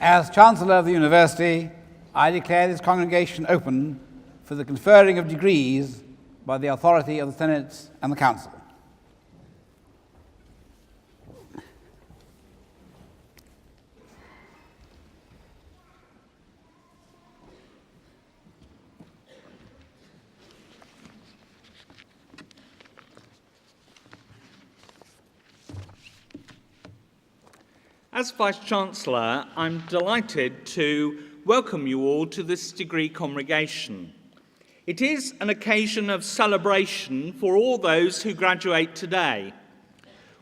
As Chancellor of the University, I declare this congregation open for the conferring of degrees by the authority of the Senate and the Council. As Vice-Chancellor, I'm delighted to welcome you all to this degree congregation. It is an occasion of celebration for all those who graduate today.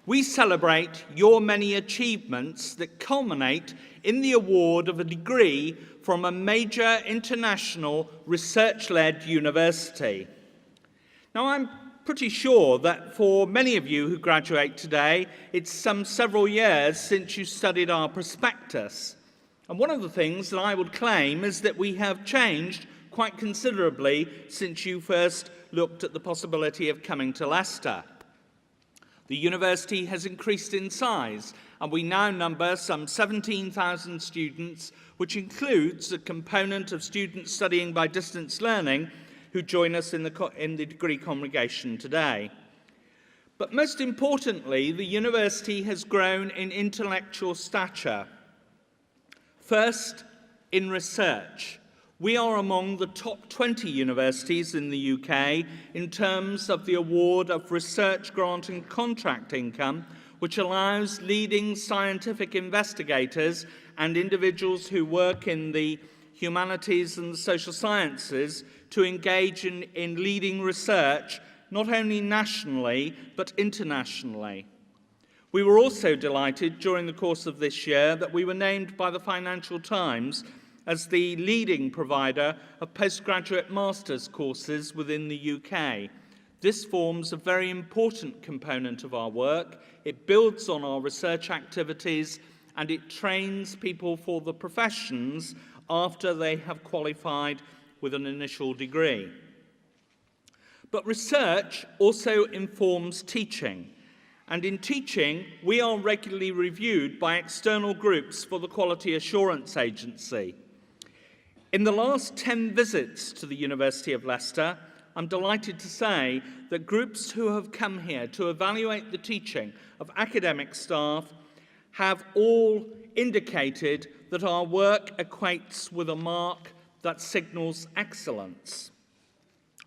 We celebrate your many achievements that culminate in the award of a degree from a major international research-led university. Now, I'm pretty sure that for many of you who graduate today, it's several years since you studied our prospectus. And one of the things that I would claim is that we have changed quite considerably since you first looked at the possibility of coming to Leicester. The university has increased in size, and we now number some 17,000 students, which includes a component of students studying by distance learning who join us in the degree congregation today. But most importantly, the university has grown in intellectual stature. First, in research. We are among the top 20 universities in the UK in terms of the award of research grant and contract income, which allows leading scientific investigators and individuals who work in the humanities and the social sciences to engage in leading research, not only nationally, but internationally. We were also delighted during the course of this year that we were named by the Financial Times as the leading provider of postgraduate master's courses within the UK. This forms a very important component of our work. It builds on our research activities and it trains people for the professions after they have qualified with an initial degree. But research also informs teaching, and in teaching, we are regularly reviewed by external groups for the Quality Assurance Agency. In the last 10 visits to the University of Leicester, I'm delighted to say that groups who have come here to evaluate the teaching of academic staff have all indicated that our work equates with a mark that signals excellence.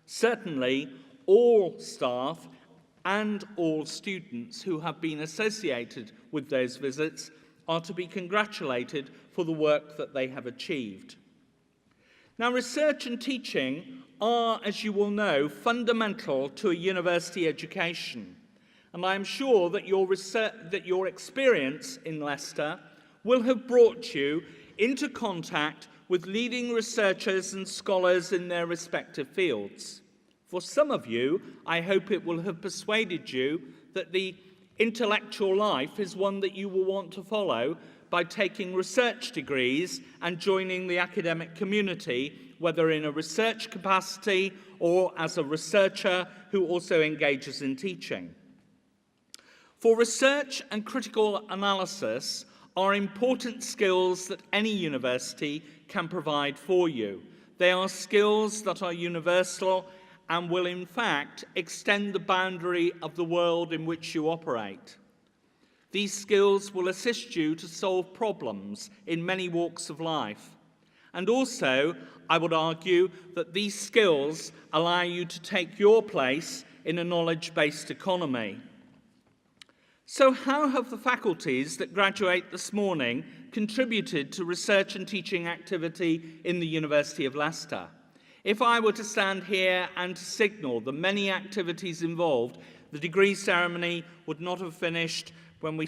Certainly, all staff and all students who have been associated with those visits are to be congratulated for the work that they have achieved. Now, research and teaching are, as you will know, fundamental to a university education. And I am sure that your experience in Leicester will have brought you into contact with leading researchers and scholars in their respective fields. For some of you, I hope it will have persuaded you that the intellectual life is one that you will want to follow by taking research degrees and joining the academic community, whether in a research capacity or as a researcher who also engages in teaching. For research and critical analysis are important skills that any university can provide for you. They are skills that are universal and will in fact extend the boundary of the world in which you operate. These skills will assist you to solve problems in many walks of life. And also, I would argue that these skills allow you to take your place in a knowledge-based economy. So how have the faculties that graduate this morning contributed to research and teaching activity in the University of Leicester? If I were to stand here and to signal the many activities involved, the degree ceremony would not have finished when we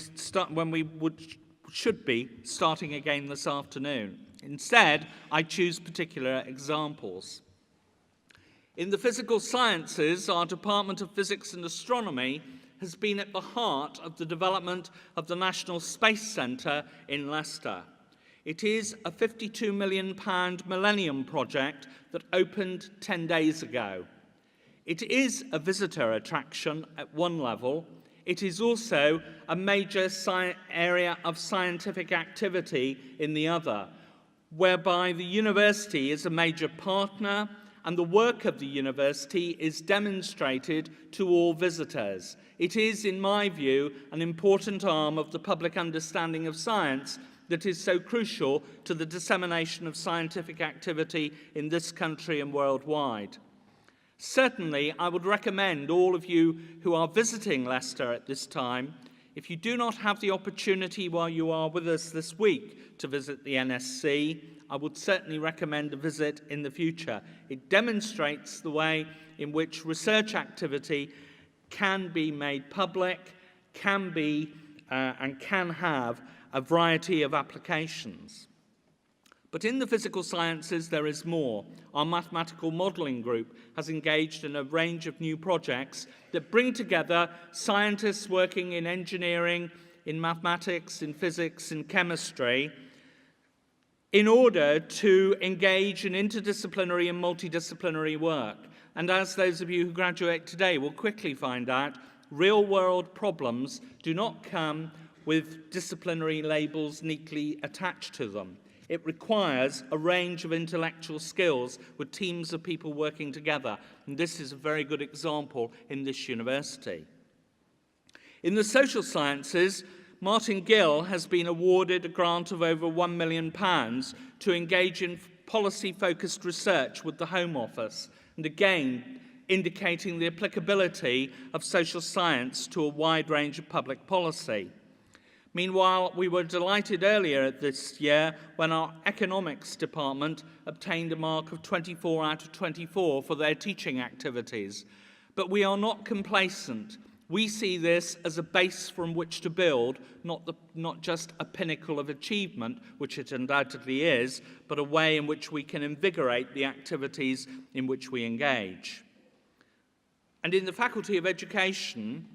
should be starting again this afternoon. Instead, I choose particular examples. In the physical sciences, our Department of Physics and Astronomy has been at the heart of the development of the National Space Centre in Leicester. It is a £52 million Millennium project that opened 10 days ago. It is a visitor attraction at one level. It is also a major area of scientific activity in the other, whereby the university is a major partner and the work of the university is demonstrated to all visitors. It is, in my view, an important arm of the public understanding of science that is so crucial to the dissemination of scientific activity in this country and worldwide. Certainly, I would recommend all of you who are visiting Leicester at this time, if you do not have the opportunity while you are with us this week to visit the NSC, I would certainly recommend a visit in the future. It demonstrates the way in which research activity can be made public, can be and can have a variety of applications. But in the physical sciences, there is more. Our mathematical modelling group has engaged in a range of new projects that bring together scientists working in engineering, in mathematics, in physics, in chemistry, in order to engage in interdisciplinary and multidisciplinary work. And as those of you who graduate today will quickly find out, real-world problems do not come with disciplinary labels neatly attached to them. It requires a range of intellectual skills with teams of people working together, and this is a very good example in this university. In the social sciences, Martin Gill has been awarded a grant of over £1 million to engage in policy-focused research with the Home Office, and again indicating the applicability of social science to a wide range of public policy. Meanwhile, we were delighted earlier this year when our economics department obtained a mark of 24 out of 24 for their teaching activities. But we are not complacent. We see this as a base from which to build, not just a pinnacle of achievement, which it undoubtedly is, but a way in which we can invigorate the activities in which we engage. And in the Faculty of Education,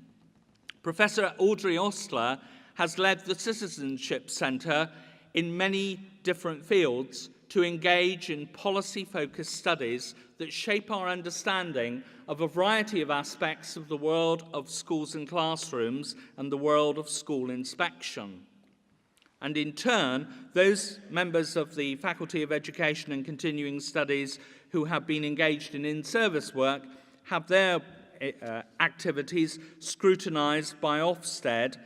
Professor Audrey Ostler has led the Citizenship Centre in many different fields to engage in policy-focused studies that shape our understanding of a variety of aspects of the world of schools and classrooms and the world of school inspection. And in turn, those members of the Faculty of Education and Continuing Studies who have been engaged in in-service work have their activities scrutinised by Ofsted,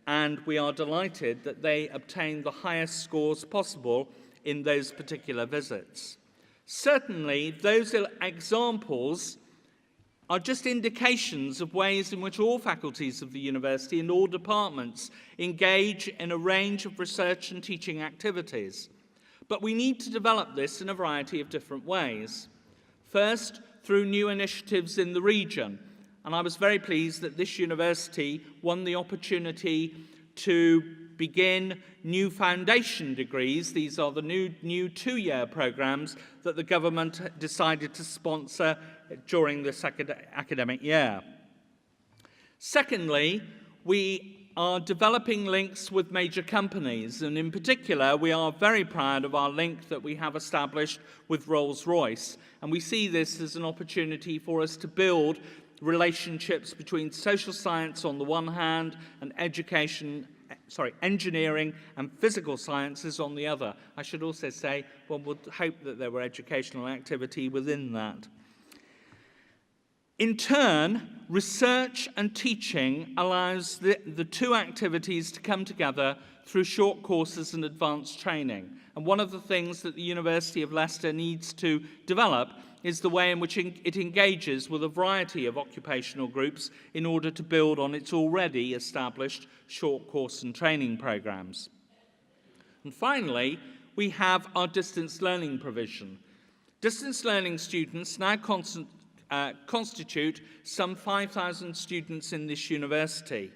and we are delighted that they obtained the highest scores possible in those particular visits. Certainly, those examples are just indications of ways in which all faculties of the university and all departments engage in a range of research and teaching activities. But we need to develop this in a variety of different ways. First, through new initiatives in the region. And I was very pleased that this university won the opportunity to begin new foundation degrees. These are the new two-year programs that the government decided to sponsor during this academic year. Secondly, we are developing links with major companies, and in particular, we are very proud of our link that we have established with Rolls-Royce, and we see this as an opportunity for us to build relationships between social science on the one hand and engineering and physical sciences on the other. I should also say one would hope that there were educational activity within that. In turn, research and teaching allows the two activities to come together through short courses and advanced training. And one of the things that the University of Leicester needs to develop is the way in which it engages with a variety of occupational groups in order to build on its already established short course and training programs. And finally, we have our distance learning provision. Distance learning students now constitute some 5,000 students in this university.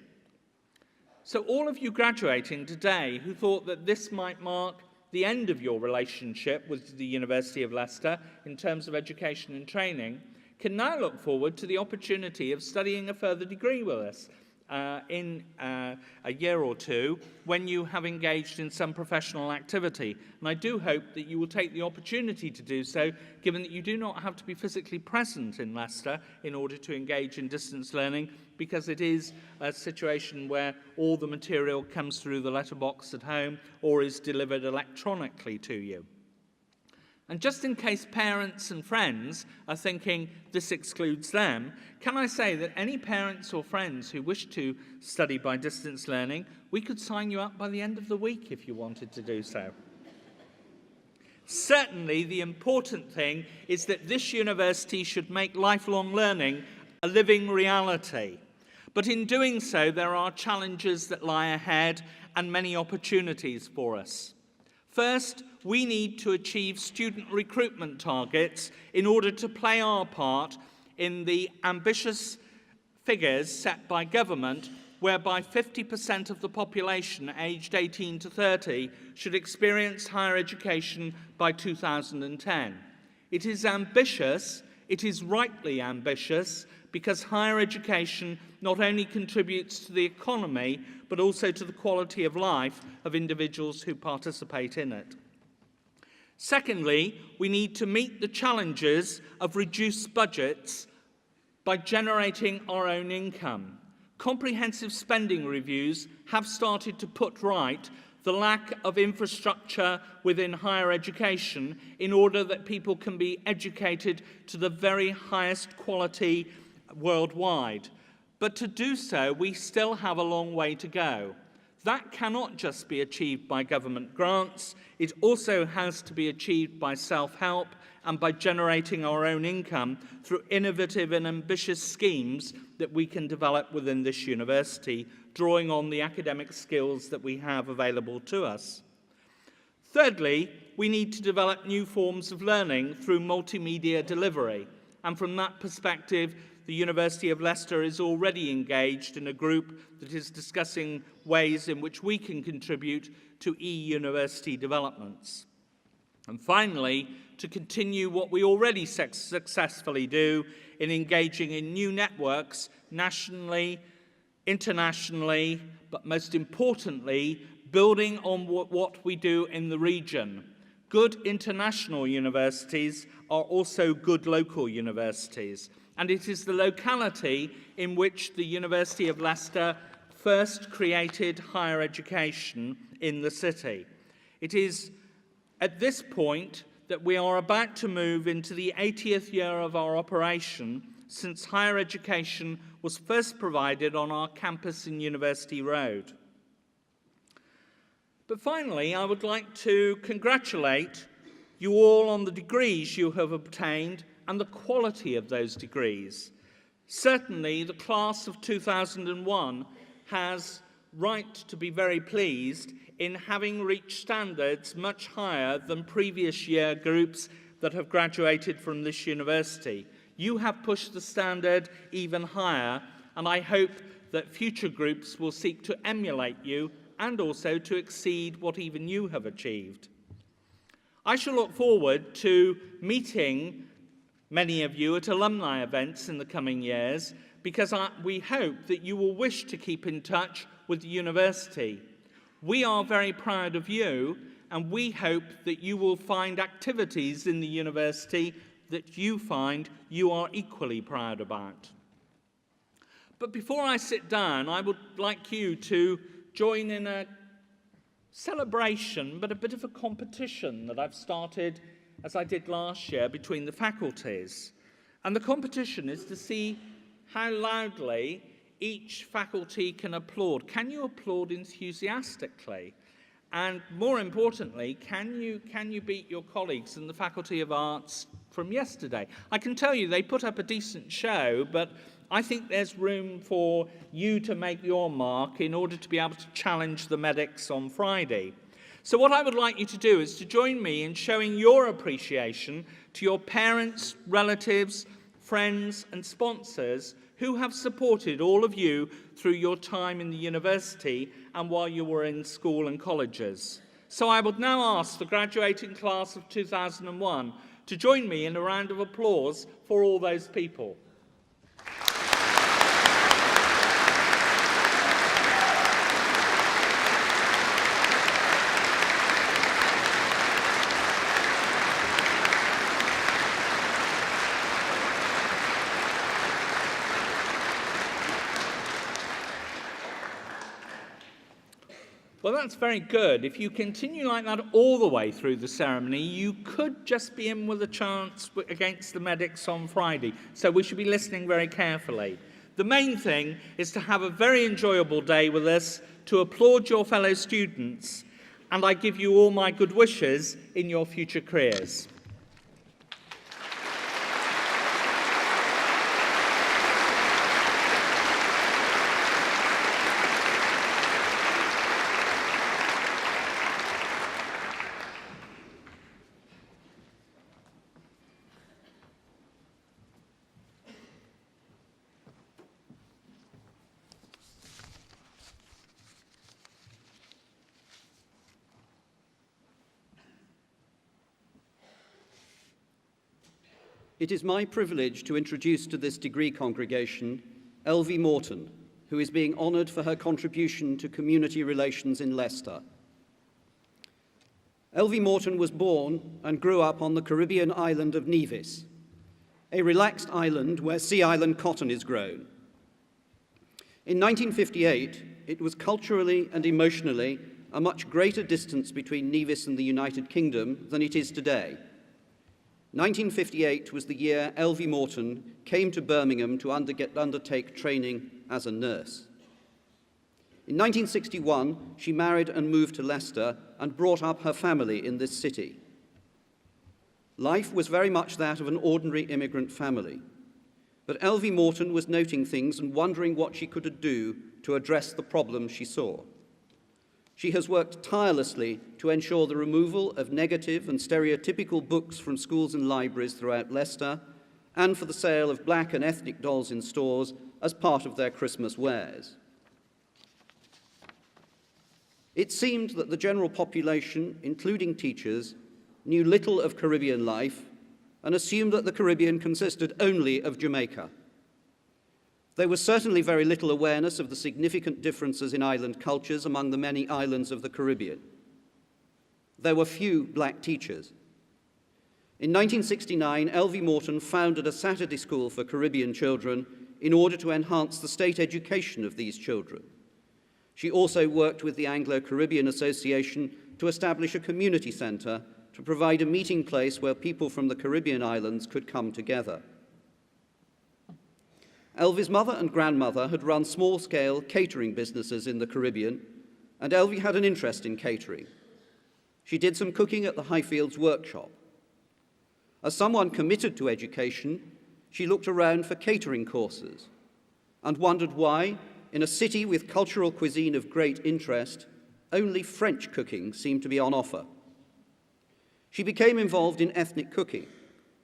So all of you graduating today who thought that this might mark the end of your relationship with the University of Leicester in terms of education and training can now look forward to the opportunity of studying a further degree with us in a year or two when you have engaged in some professional activity. And I do hope that you will take the opportunity to do so, given that you do not have to be physically present in Leicester in order to engage in distance learning, because it is a situation where all the material comes through the letterbox at home or is delivered electronically to you. And just in case parents and friends are thinking this excludes them, can I say that any parents or friends who wish to study by distance learning, we could sign you up by the end of the week if you wanted to do so. Certainly, the important thing is that this university should make lifelong learning a living reality. But in doing so, there are challenges that lie ahead and many opportunities for us. First, we need to achieve student recruitment targets in order to play our part in the ambitious figures set by government, whereby 50% of the population aged 18 to 30 should experience higher education by 2010. It is ambitious, it is rightly ambitious, because higher education not only contributes to the economy, but also to the quality of life of individuals who participate in it. Secondly, we need to meet the challenges of reduced budgets by generating our own income. Comprehensive spending reviews have started to put right the lack of infrastructure within higher education in order that people can be educated to the very highest quality worldwide. But to do so, we still have a long way to go. That cannot just be achieved by government grants. It also has to be achieved by self-help and by generating our own income through innovative and ambitious schemes that we can develop within this university, drawing on the academic skills that we have available to us. Thirdly, we need to develop new forms of learning through multimedia delivery. And from that perspective, the University of Leicester is already engaged in a group that is discussing ways in which we can contribute to e-university developments. And finally, to continue what we already successfully do in engaging in new networks nationally, internationally, but most importantly, building on what we do in the region. Good international universities are also good local universities. And it is the locality in which the University of Leicester first created higher education in the city. It is at this point that we are about to move into the 80th year of our operation since higher education was first provided on our campus in University Road. But finally, I would like to congratulate you all on the degrees you have obtained and the quality of those degrees. Certainly, the class of 2001 has right to be very pleased in having reached standards much higher than previous year groups that have graduated from this university. You have pushed the standard even higher, and I hope that future groups will seek to emulate you and also to exceed what even you have achieved. I shall look forward to meeting many of you at alumni events in the coming years, because we hope that you will wish to keep in touch with the university. We are very proud of you, and we hope that you will find activities in the university that you find you are equally proud about. But before I sit down, I would like you to join in a celebration, but a bit of a competition that I've started, as I did last year, between the faculties. And the competition is to see how loudly each faculty can applaud. Can you applaud enthusiastically? And more importantly, can you beat your colleagues in the Faculty of Arts from yesterday? I can tell you they put up a decent show, but I think there's room for you to make your mark in order to be able to challenge the medics on Friday. So what I would like you to do is to join me in showing your appreciation to your parents, relatives, friends and sponsors who have supported all of you through your time in the university and while you were in school and colleges. So I would now ask the graduating class of 2001 to join me in a round of applause for all those people. Well, that's very good. If you continue like that all the way through the ceremony, you could just be in with a chance against the medics on Friday. So we should be listening very carefully. The main thing is to have a very enjoyable day with us, to applaud your fellow students, and I give you all my good wishes in your future careers. It is my privilege to introduce to this degree congregation Elvy Morton, who is being honoured for her contribution to community relations in Leicester. Elvy Morton was born and grew up on the Caribbean island of Nevis, a relaxed island where sea island cotton is grown. In 1958, it was culturally and emotionally a much greater distance between Nevis and the United Kingdom than it is today. 1958 was the year Elvy Morton came to Birmingham to undertake training as a nurse. In 1961, she married and moved to Leicester and brought up her family in this city. Life was very much that of an ordinary immigrant family, but Elvy Morton was noting things and wondering what she could do to address the problems she saw. She has worked tirelessly to ensure the removal of negative and stereotypical books from schools and libraries throughout Leicester, and for the sale of black and ethnic dolls in stores as part of their Christmas wares. It seemed that the general population, including teachers, knew little of Caribbean life and assumed that the Caribbean consisted only of Jamaica. There was certainly very little awareness of the significant differences in island cultures among the many islands of the Caribbean. There were few black teachers. In 1969, Elvy Morton founded a Saturday school for Caribbean children in order to enhance the state education of these children. She also worked with the Anglo-Caribbean Association to establish a community centre to provide a meeting place where people from the Caribbean islands could come together. Elvy's mother and grandmother had run small-scale catering businesses in the Caribbean, and Elvy had an interest in catering. She did some cooking at the Highfields workshop. As someone committed to education, she looked around for catering courses and wondered why, in a city with cultural cuisine of great interest, only French cooking seemed to be on offer. She became involved in ethnic cooking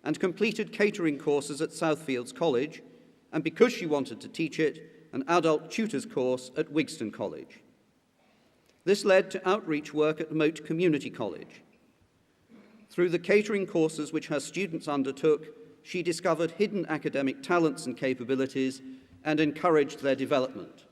and completed catering courses at Southfields College, and because she wanted to teach it, an adult tutors course at Wigston College. This led to outreach work at Moat Community College. Through the catering courses which her students undertook, she discovered hidden academic talents and capabilities and encouraged their development.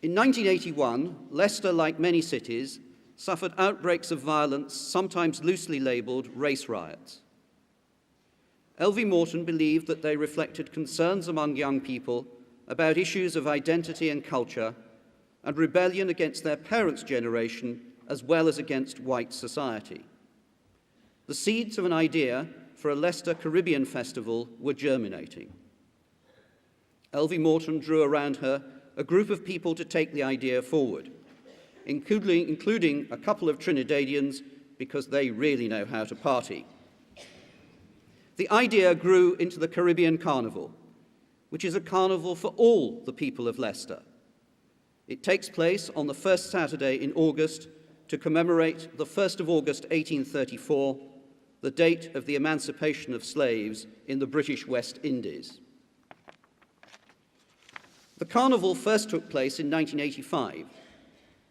In 1981, Leicester, like many cities, suffered outbreaks of violence, sometimes loosely labelled race riots. Elvy Morton believed that they reflected concerns among young people about issues of identity and culture and rebellion against their parents' generation as well as against white society. The seeds of an idea for a Leicester Caribbean festival were germinating. Elvy Morton drew around her a group of people to take the idea forward, including a couple of Trinidadians because they really know how to party. The idea grew into the Caribbean Carnival, which is a carnival for all the people of Leicester. It takes place on the first Saturday in August to commemorate the 1st of August 1834, the date of the emancipation of slaves in the British West Indies. The carnival first took place in 1985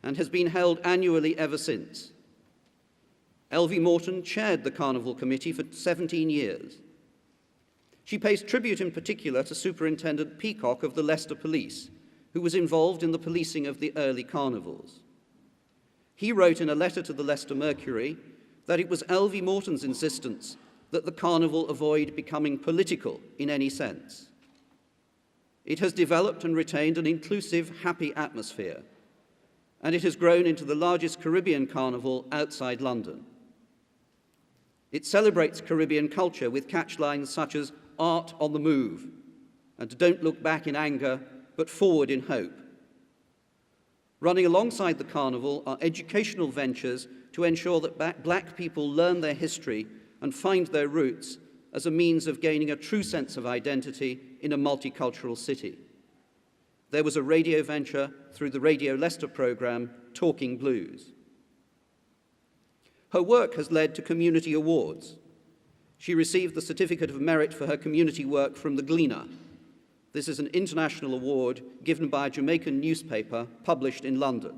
and has been held annually ever since. Elvy Morton chaired the Carnival Committee for 17 years. She pays tribute in particular to Superintendent Peacock of the Leicester Police, who was involved in the policing of the early carnivals. He wrote in a letter to the Leicester Mercury that it was Elvy Morton's insistence that the carnival avoid becoming political in any sense. It has developed and retained an inclusive, happy atmosphere, and it has grown into the largest Caribbean carnival outside London. It celebrates Caribbean culture with catchlines such as "Art on the Move" and "Don't look back in anger, but forward in hope." Running alongside the carnival are educational ventures to ensure that black people learn their history and find their roots as a means of gaining a true sense of identity in a multicultural city. There was a radio venture through the Radio Leicester programme, Talking Blues. Her work has led to community awards. She received the Certificate of Merit for her community work from the Gleaner. This is an international award given by a Jamaican newspaper published in London.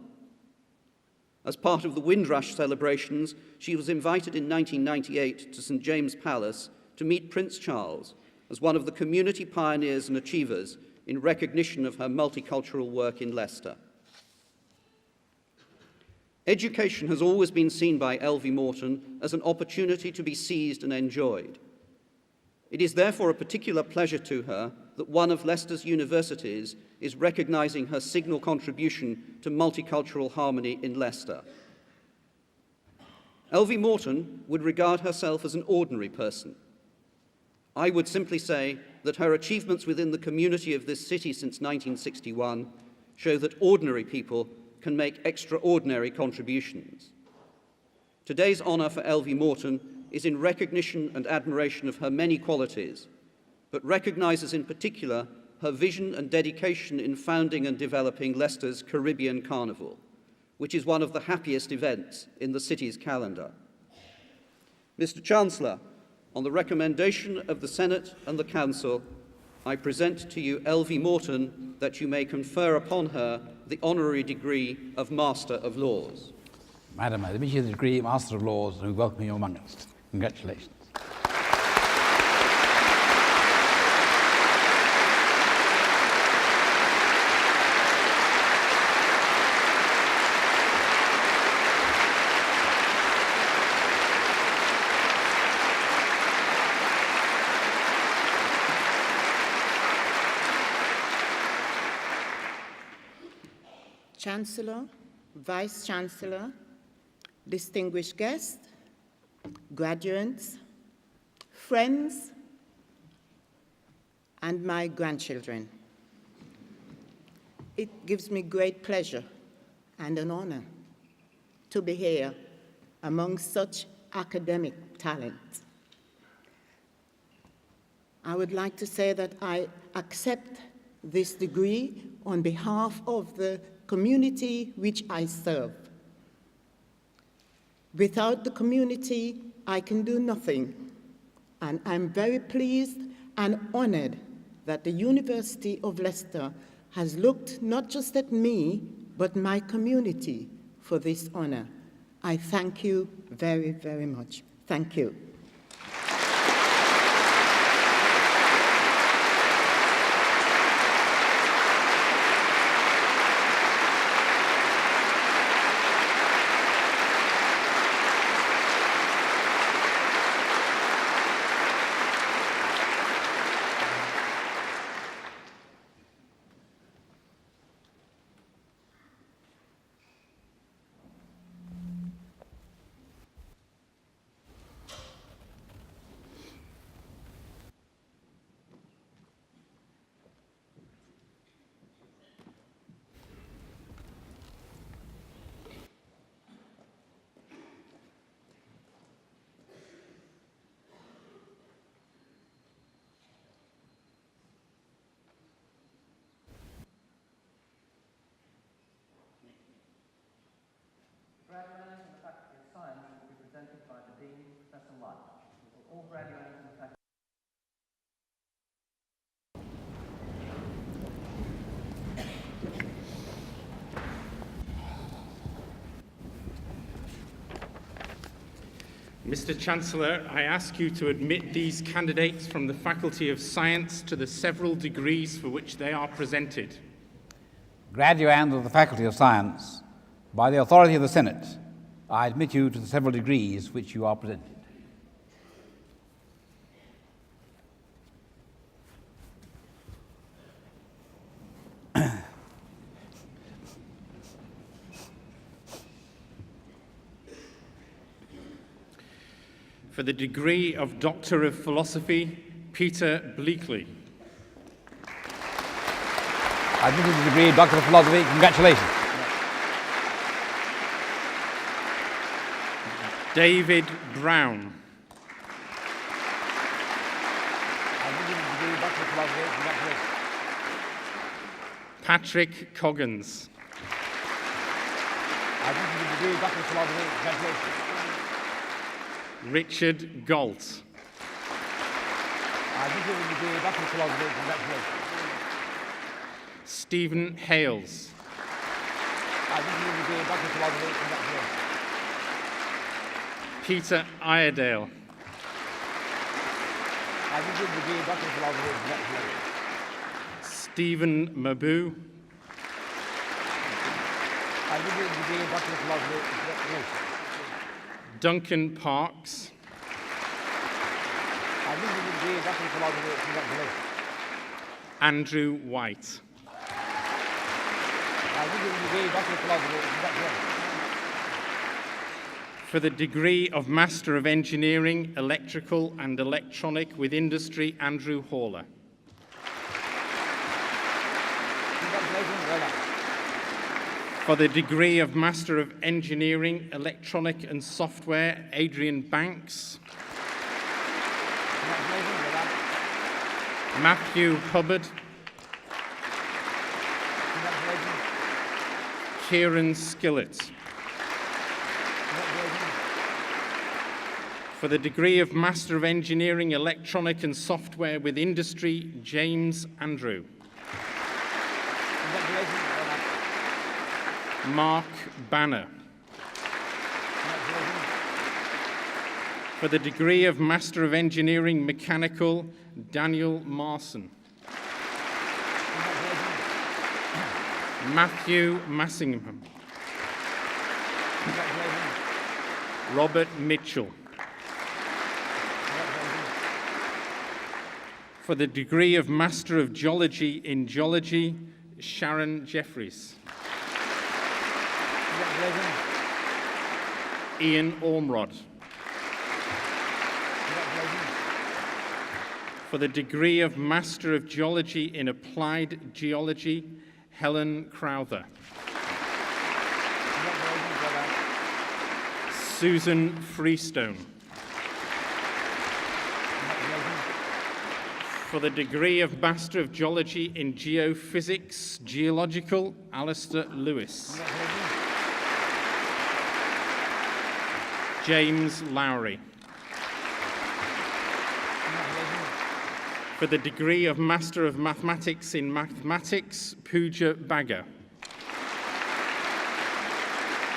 As part of the Windrush celebrations, she was invited in 1998 to St. James Palace to meet Prince Charles as one of the community pioneers and achievers in recognition of her multicultural work in Leicester. Education has always been seen by Elvy Morton as an opportunity to be seized and enjoyed. It is therefore a particular pleasure to her that one of Leicester's universities is recognising her signal contribution to multicultural harmony in Leicester. Elvy Morton would regard herself as an ordinary person. I would simply say that her achievements within the community of this city since 1961 show that ordinary people can make extraordinary contributions. Today's honour for Elvy Morton is in recognition and admiration of her many qualities, but recognises in particular her vision and dedication in founding and developing Leicester's Caribbean Carnival, which is one of the happiest events in the city's calendar. Mr. Chancellor, on the recommendation of the Senate and the Council, I present to you Elvy Morton that you may confer upon her the honorary degree of Master of Laws. Madam, I admit you the degree Master of Laws, and we welcome you among us. Congratulations. Chancellor, Vice Chancellor, distinguished guests, graduates, friends, and my grandchildren. It gives me great pleasure and an honor to be here among such academic talent. I would like to say that I accept this degree on behalf of the community which I serve. Without the community, I can do nothing, and I'm very pleased and honored that the University of Leicester has looked not just at me, but my community for this honor. I thank you very, very much. Thank you. Graduates in the Faculty of Science will be presented by the Dean, Professor White. All graduates in the Faculty Mr. Chancellor, I ask you to admit these candidates from the Faculty of Science to the several degrees for which they are presented. Graduands of the Faculty of Science, by the authority of the Senate, I admit you to the several degrees which you are presented. For the degree of Doctor of Philosophy, Peter Bleakley. Admitted to the degree Doctor of Philosophy. Congratulations. David Brown. Admitted to the degree Doctor of Philosophy. Congratulations. Patrick Coggins. Admitted to the degree Doctor of Philosophy. Congratulations. Richard Galt. Admitted to the degree Doctor of Philosophy. Congratulations. Stephen Hales. Admitted to the degree Doctor of Philosophy. Congratulations. Peter Iredale. Admitted to the degree Doctor of Philosophy. Congratulations. Stephen Mabou. Admitted to the degree Doctor of Philosophy. Congratulations. Duncan Parks. Admitted to the degree Doctor of Philosophy. Congratulations. Andrew White. Admitted to the degree Doctor of Philosophy. Congratulations. For the degree of Master of Engineering, Electrical and Electronic with Industry, Andrew Haller. Congratulations. Well done. For the degree of Master of Engineering, Electronic and Software, Adrian Banks. Congratulations. Well done. Matthew Hubbard. Congratulations. Kieran Skillett. Congratulations. For the degree of Master of Engineering, Electronic and Software with Industry, James Andrew. Congratulations. Well done. Mark Banner. Congratulations. For the degree of Master of Engineering, Mechanical, Daniel Marson. Congratulations. Matthew Massingham. Congratulations. Robert Mitchell. Congratulations. For the degree of Master of Geology in Geology, Sharon Jeffries. Congratulations. Ian Ormrod. Congratulations. For the degree of Master of Geology in Applied Geology, Helen Crowther. Congratulations. Well done. Susan Freestone. Congratulations. For the degree of Master of Geology in Geophysics, Geological, Alistair Lewis. Congratulations. James Lowry. Congratulations. For the degree of Master of Mathematics in Mathematics, Pooja Bagga.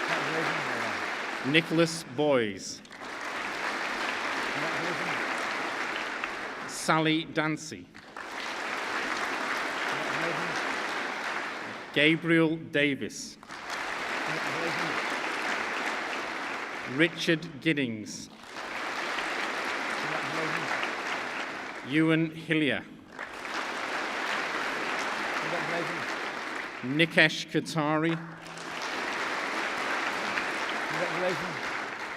Congratulations. Well done. Nicholas Boys. Congratulations. Sally Dancy. Congratulations. Gabriel Davis. Congratulations. Richard Giddings. Congratulations. Ewan Hillier. Congratulations. Nikesh Katari. Congratulations.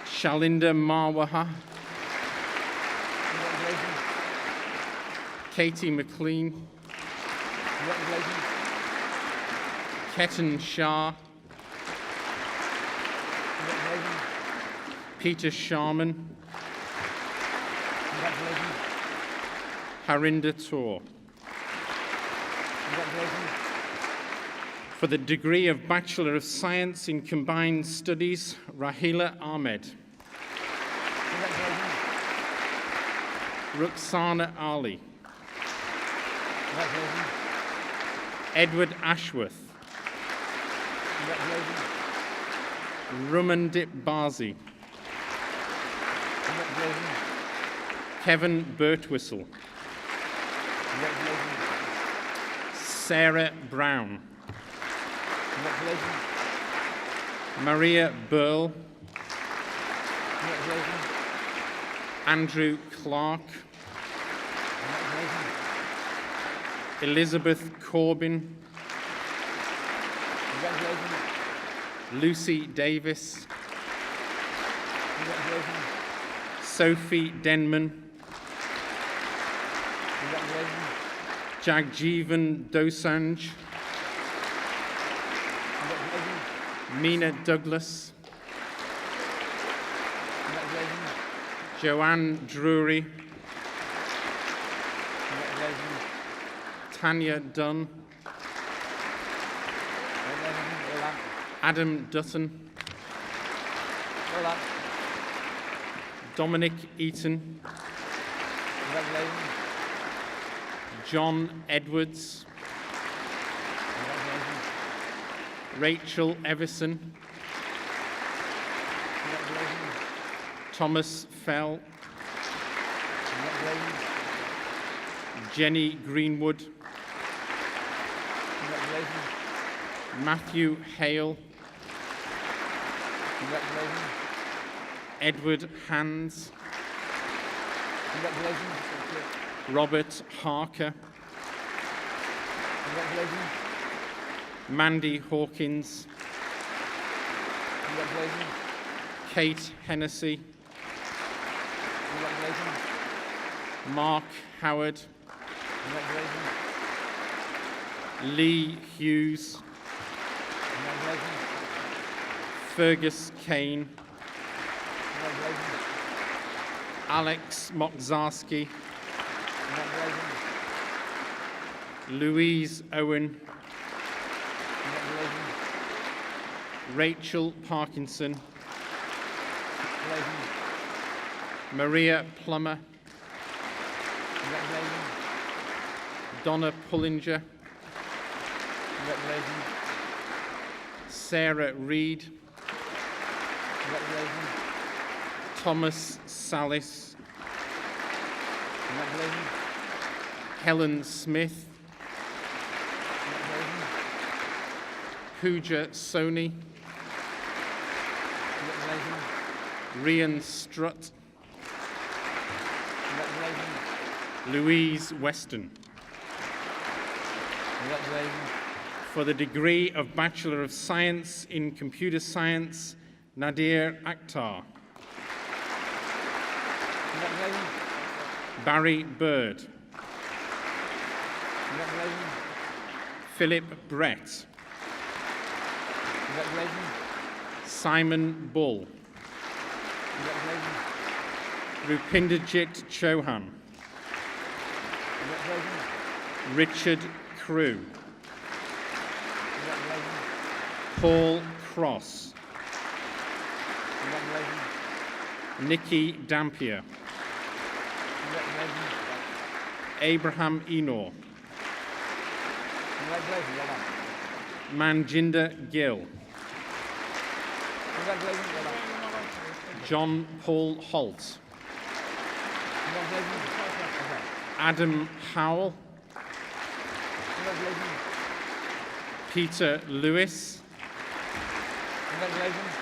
Shalinda Marwaha. Congratulations. Katie McLean. Congratulations. Ketan Shah. Congratulations. Peter Sharman. Congratulations. Harinder Tour. Congratulations. For the degree of Bachelor of Science in Combined Studies, Rahila Ahmed. Congratulations. Ruxana Ali. Congratulations. Edward Ashworth. Congratulations. Rumandip Bazi. Congratulations. Kevin Birtwistle. Congratulations. Sarah Brown. Congratulations. Maria Burl. Congratulations. Andrew Clark. Congratulations. Elizabeth Corbin. Congratulations. Lucy Davis. Congratulations. Sophie Denman, Congratulations. Jagjeevan Dosanjh, Congratulations. Mina Douglas, Congratulations. Joanne Drury, Congratulations. Tanya Dunn, Congratulations. Well done. Adam Dutton, Well done. Dominic Eaton, Congratulations. John Edwards, Congratulations. Rachel Everson, Congratulations. Thomas Fell, Congratulations. Jenny Greenwood, Congratulations. Matthew Hale, Congratulations. Edward Hands, Congratulations. Robert Harker, Congratulations. Mandy Hawkins, Congratulations. Kate Hennessy, Congratulations. Mark Howard, Congratulations. Lee Hughes, Congratulations. Fergus Kane, Congratulations. Alex Mokzarski, Congratulations. Louise Owen, Congratulations. Rachel Parkinson, Congratulations. Maria Plummer, Congratulations. Donna Pullinger, Congratulations. Sarah Reed, Congratulations. Thomas Salis, Congratulations. Helen Smith, Congratulations. Pooja Soni, Congratulations. Rian Strutt, Congratulations. Louise Weston. Congratulations. For the degree of Bachelor of Science in Computer Science, Nadir Akhtar, Congratulations. Barry Bird, Congratulations. Philip Brett, Congratulations. Simon Bull, Congratulations. Rupinderjit Chauhan, Congratulations. Richard Crew, Congratulations. Paul Cross, Congratulations. Nikki Dampier, Congratulations. Abraham Enor, Congratulations. Well done. Manjinder Gill, Congratulations. Well done. John Paul Holt, Congratulations. Okay. Adam Howell, Congratulations. Peter Lewis, Congratulations.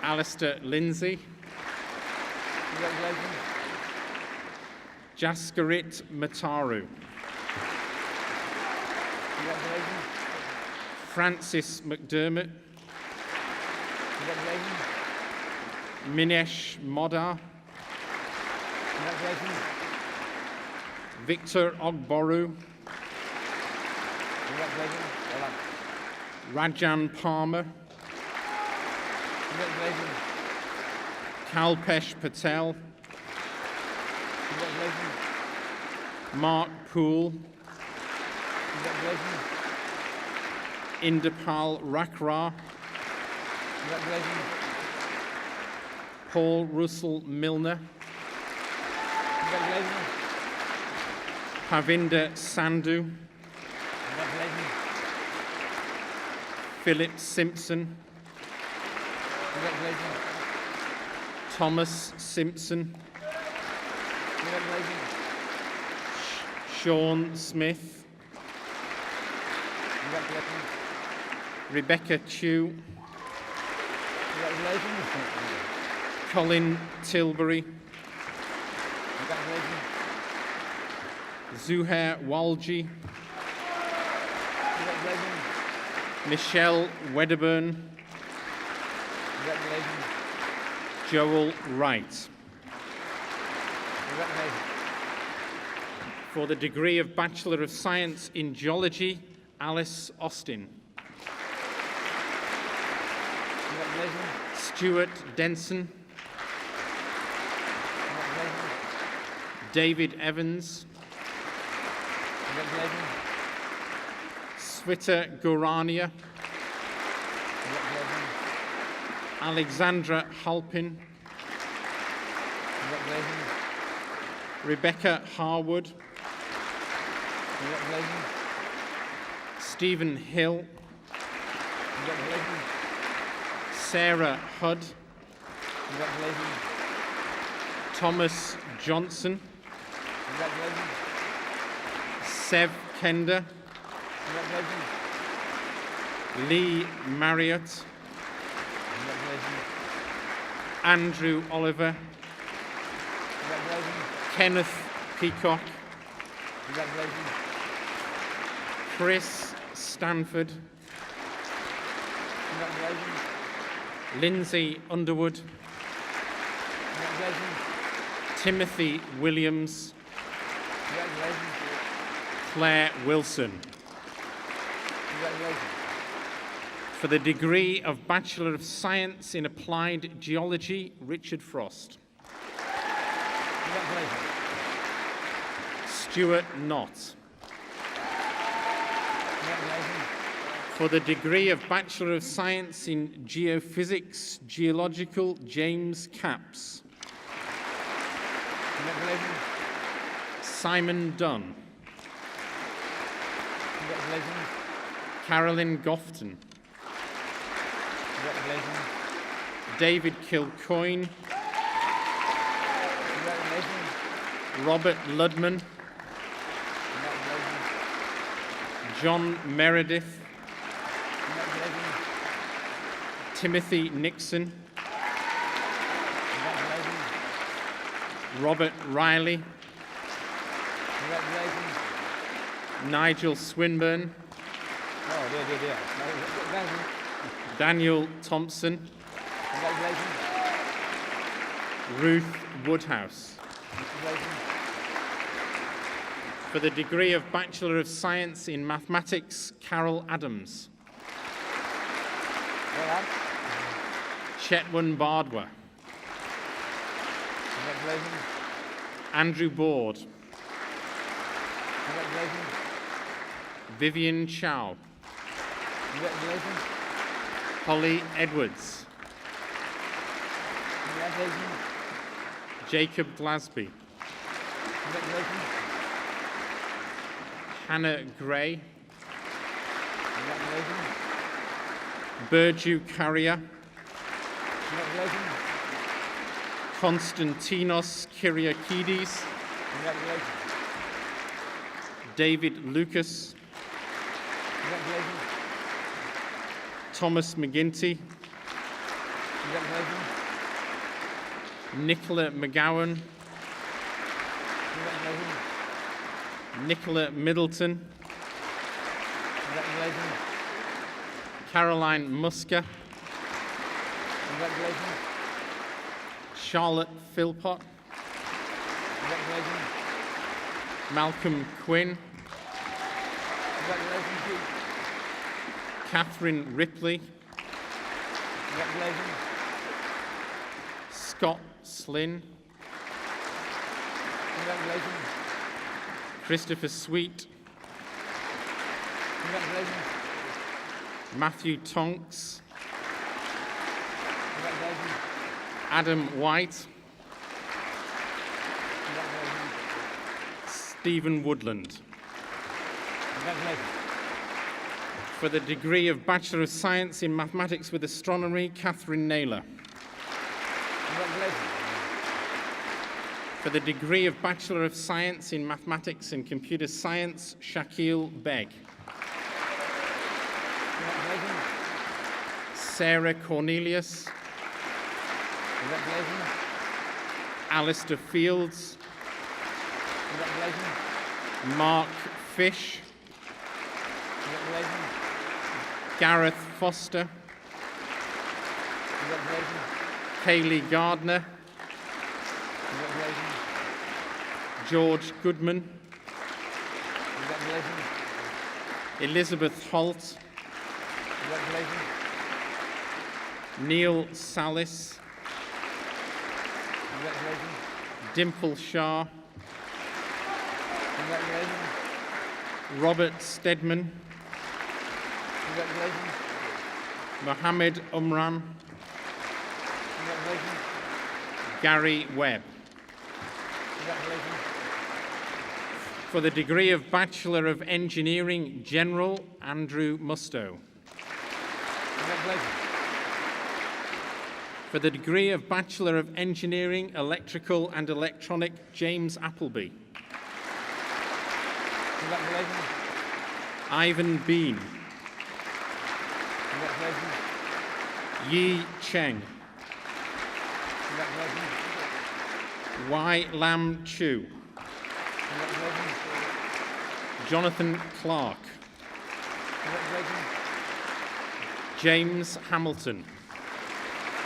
Alistair Lindsay, Congratulations. Jaskarit Mataru, Congratulations. Francis McDermott, Congratulations. Minesh Modar, Congratulations. Victor Ogboru, Congratulations. Well done. Rajan Palmer, Congratulations. Kalpesh Patel, Congratulations. Mark Poole, Congratulations. Indapal Rakra, Congratulations. Paul Russell Milner, Congratulations. Pavinder Sandhu, Congratulations. Philip Simpson, Congratulations. Thomas Simpson, Congratulations. Sean Smith, Congratulations. Rebecca Chew, Congratulations. Colin Tilbury, Congratulations. Zuhair Walji, Congratulations. Michelle Wedderburn, Congratulations. Joel Wright. Congratulations. For the degree of Bachelor of Science in Geology, Alice Austin. Congratulations. Stuart Denson. Congratulations. David Evans. Congratulations. Svita Gorania. Congratulations. Alexandra Halpin. Congratulations. Rebecca Harwood. Congratulations. Stephen Hill. Congratulations. Sarah Hudd. Congratulations. Thomas Johnson. Congratulations. Sev Kender. Congratulations. Lee Marriott. Congratulations. Andrew Oliver. Congratulations. Kenneth Peacock. Congratulations. Chris Stanford. Congratulations. Lindsay Underwood. Congratulations. Timothy Williams. Congratulations. Claire Wilson. Congratulations. For the degree of Bachelor of Science in Applied Geology, Richard Frost. Congratulations. Stuart Knott. Congratulations. For the degree of Bachelor of Science in Geophysics, Geological, James Capps. Congratulations. Simon Dunn. Congratulations. Carolyn Gofton. Congratulations. David Kilcoyne. Congratulations. Robert Ludman. Congratulations. John Meredith. Congratulations. Timothy Nixon. Congratulations. Robert Riley. Congratulations. Nigel Swinburne. Oh, dear. Congratulations. Daniel Thompson. Congratulations. Ruth Woodhouse. Congratulations. For the degree of Bachelor of Science in Mathematics, Carol Adams. Well done. Chetwyn Bardwer. Congratulations. Andrew Board. Congratulations. Vivian Chow. Congratulations. Holly Edwards. Congratulations. Jacob Glasby. Congratulations. Hannah Gray. Congratulations. Burju Carrier. Congratulations. Konstantinos Kyriakides. Congratulations. David Lucas. Congratulations. Thomas McGinty. Congratulations. Nicola McGowan. Congratulations. Nicola Middleton. Congratulations. Caroline Musker. Congratulations. Charlotte Philpott. Congratulations. Malcolm Quinn. Congratulations. Chief. Catherine Ripley. Congratulations. Scott Slynn. Congratulations. Christopher Sweet. Congratulations. Matthew Tonks. Congratulations. Adam White. Congratulations. Stephen Woodland. Congratulations. For the degree of Bachelor of Science in Mathematics with Astronomy, Catherine Naylor. Congratulations. For the degree of Bachelor of Science in Mathematics and Computer Science, Shaquille Begg. Congratulations. Sarah Cornelius. Congratulations. Alistair Fields. Congratulations. Mark Fish. Congratulations. Gareth Foster. Congratulations. Kaylee Gardner. Congratulations. George Goodman, Congratulations. Elizabeth Holt, Congratulations. Neil Salis, Congratulations. Dimple Shah, Congratulations. Robert Stedman, Congratulations. Mohammed Umran, Congratulations. Gary Webb. Congratulations. For the degree of Bachelor of Engineering General, Andrew Mustoe. Congratulations. For the degree of Bachelor of Engineering Electrical and Electronic, James Appleby. Congratulations. Ivan Bean, Congratulations. Yi Cheng, Congratulations. Wai Lam Chu, Congratulations. Jonathan Clark, Congratulations. James Hamilton,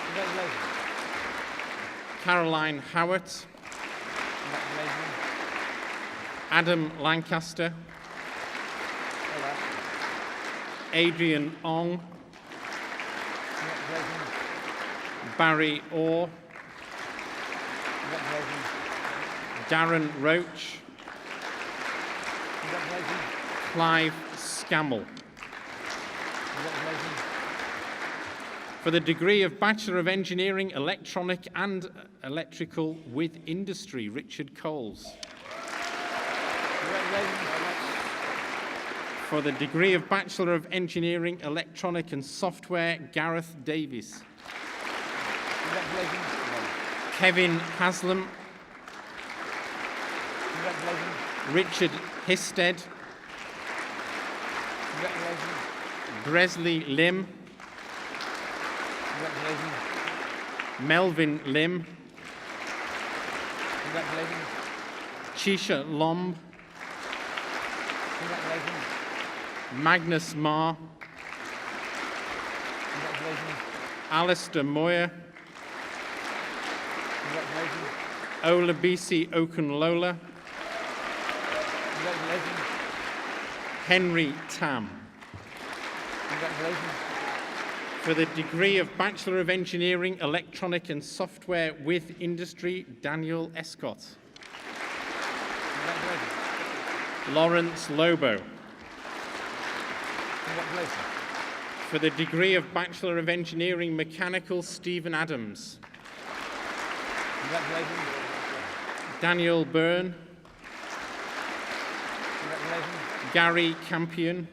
Congratulations. Caroline Howard, Congratulations. Adam Lancaster, Well done. Adrian Ong, Congratulations. Barry Orr, Congratulations. Darren Roach, Congratulations. Clive Scammell. Congratulations. For the degree of Bachelor of Engineering Electronic and Electrical with Industry, Richard Coles. Congratulations. For the degree of Bachelor of Engineering Electronic and Software, Gareth Davies. Congratulations. Kevin Haslam, Congratulations. Richard Histed, Congratulations. Bresley Lim, Congratulations. Melvin Lim, Congratulations. Chisha Lomb, Congratulations. Magnus Marr, Congratulations. Alistair Moyer, Congratulations. Olabisi Okunlola, Congratulations. Henry Tam. Congratulations. For the degree of Bachelor of Engineering Electronic and Software with Industry, Daniel Escott. Congratulations. Lawrence Lobo. Congratulations. For the degree of Bachelor of Engineering Mechanical, Stephen Adams. Congratulations. Daniel Byrne, Congratulations. Gary Campion,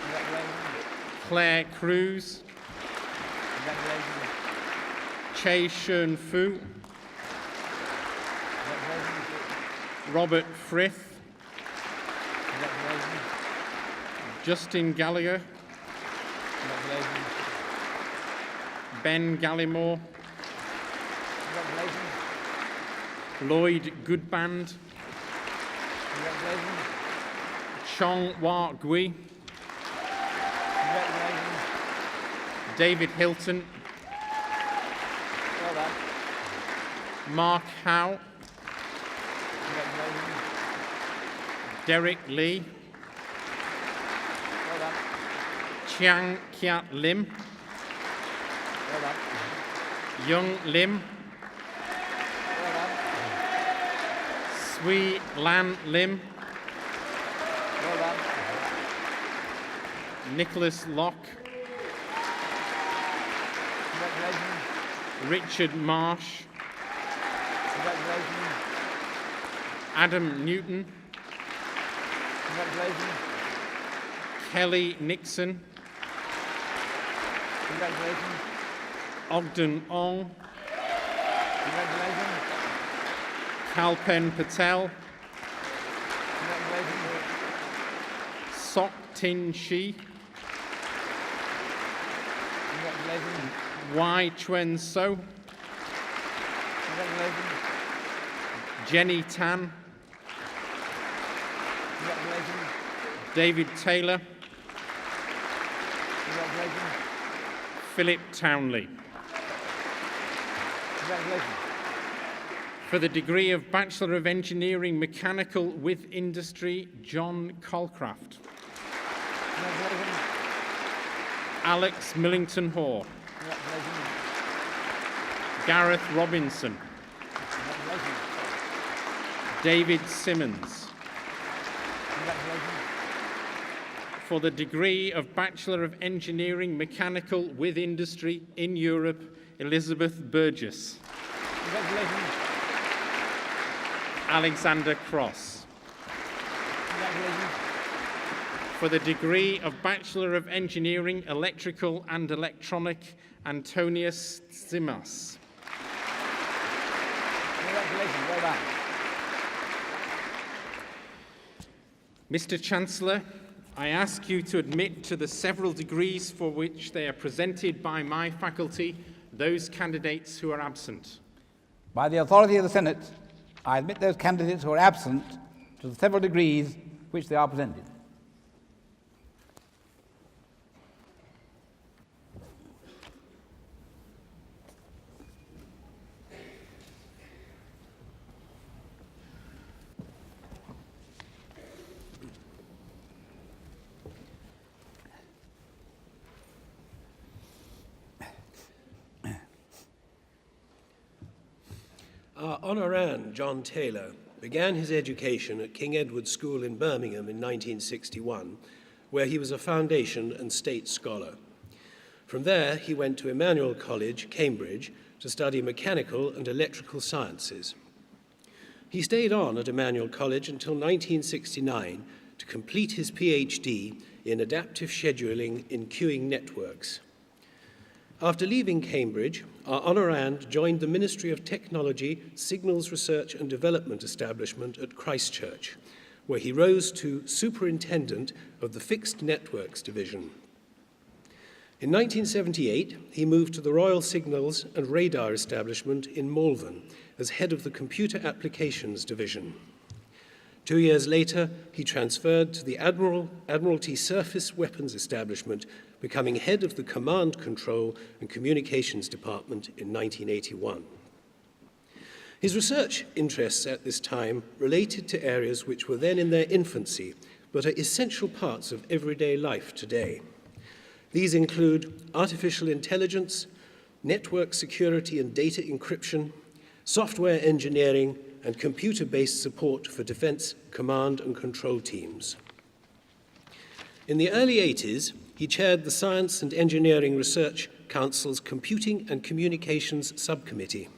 Congratulations. Claire Cruz, Congratulations. Che Shun Fu, Congratulations. Robert Frith, Congratulations. Justin Gallagher, Congratulations. Ben Gallimore, Congratulations. Lloyd Goodband, Congratulations. Chong Wah Gui, Congratulations. David Hilton, Well done. Mark Howe, Congratulations. Derek Lee, Well done. Chiang Kiat Lim, Well done. Young Lim, Well done. Swee Lan Lim, Well done. Nicholas Locke, Congratulations. Richard Marsh, Congratulations. Adam Newton, Congratulations. Kelly Nixon, Congratulations. Ogden Ong, Congratulations. Kalpen Patel, Congratulations. Sok Tin Shi, Congratulations. Wai Chuen So, Congratulations. Jenny Tan, Congratulations. David Taylor, Congratulations. Philip Townley. Congratulations. For the degree of Bachelor of Engineering Mechanical with Industry, John Calcraft. Alex Millington Hoare. Gareth Robinson. David Simmons. For the degree of Bachelor of Engineering Mechanical with Industry in Europe, Elizabeth Burgess. Alexander Cross. For the degree of Bachelor of Engineering Electrical and Electronic, Antonius Simas. Congratulations, well done. Mr. Chancellor, I ask you to admit to the several degrees for which they are presented by my faculty those candidates who are absent. By the authority of the Senate, I admit those candidates who are absent to the several degrees which they are presented. Our honorand, John Taylor, began his education at King Edward's School in Birmingham in 1961, where he was a foundation and state scholar. From there, he went to Emmanuel College, Cambridge, to study mechanical and electrical sciences. He stayed on at Emmanuel College until 1969 to complete his PhD in adaptive scheduling in queuing networks. After leaving Cambridge, our honorand joined the Ministry of Technology Signals Research and Development Establishment at Christchurch, where he rose to Superintendent of the Fixed Networks Division. In 1978, he moved to the Royal Signals and Radar Establishment in Malvern as head of the Computer Applications Division. 2 years later, he transferred to the Admiralty Surface Weapons Establishment, becoming head of the Command Control and Communications Department in 1981. His research interests at this time related to areas which were then in their infancy, but are essential parts of everyday life today. These include artificial intelligence, network security and data encryption, software engineering, and computer-based support for defense command and control teams. In the early 80s, he chaired the Science and Engineering Research Council's Computing and Communications Subcommittee.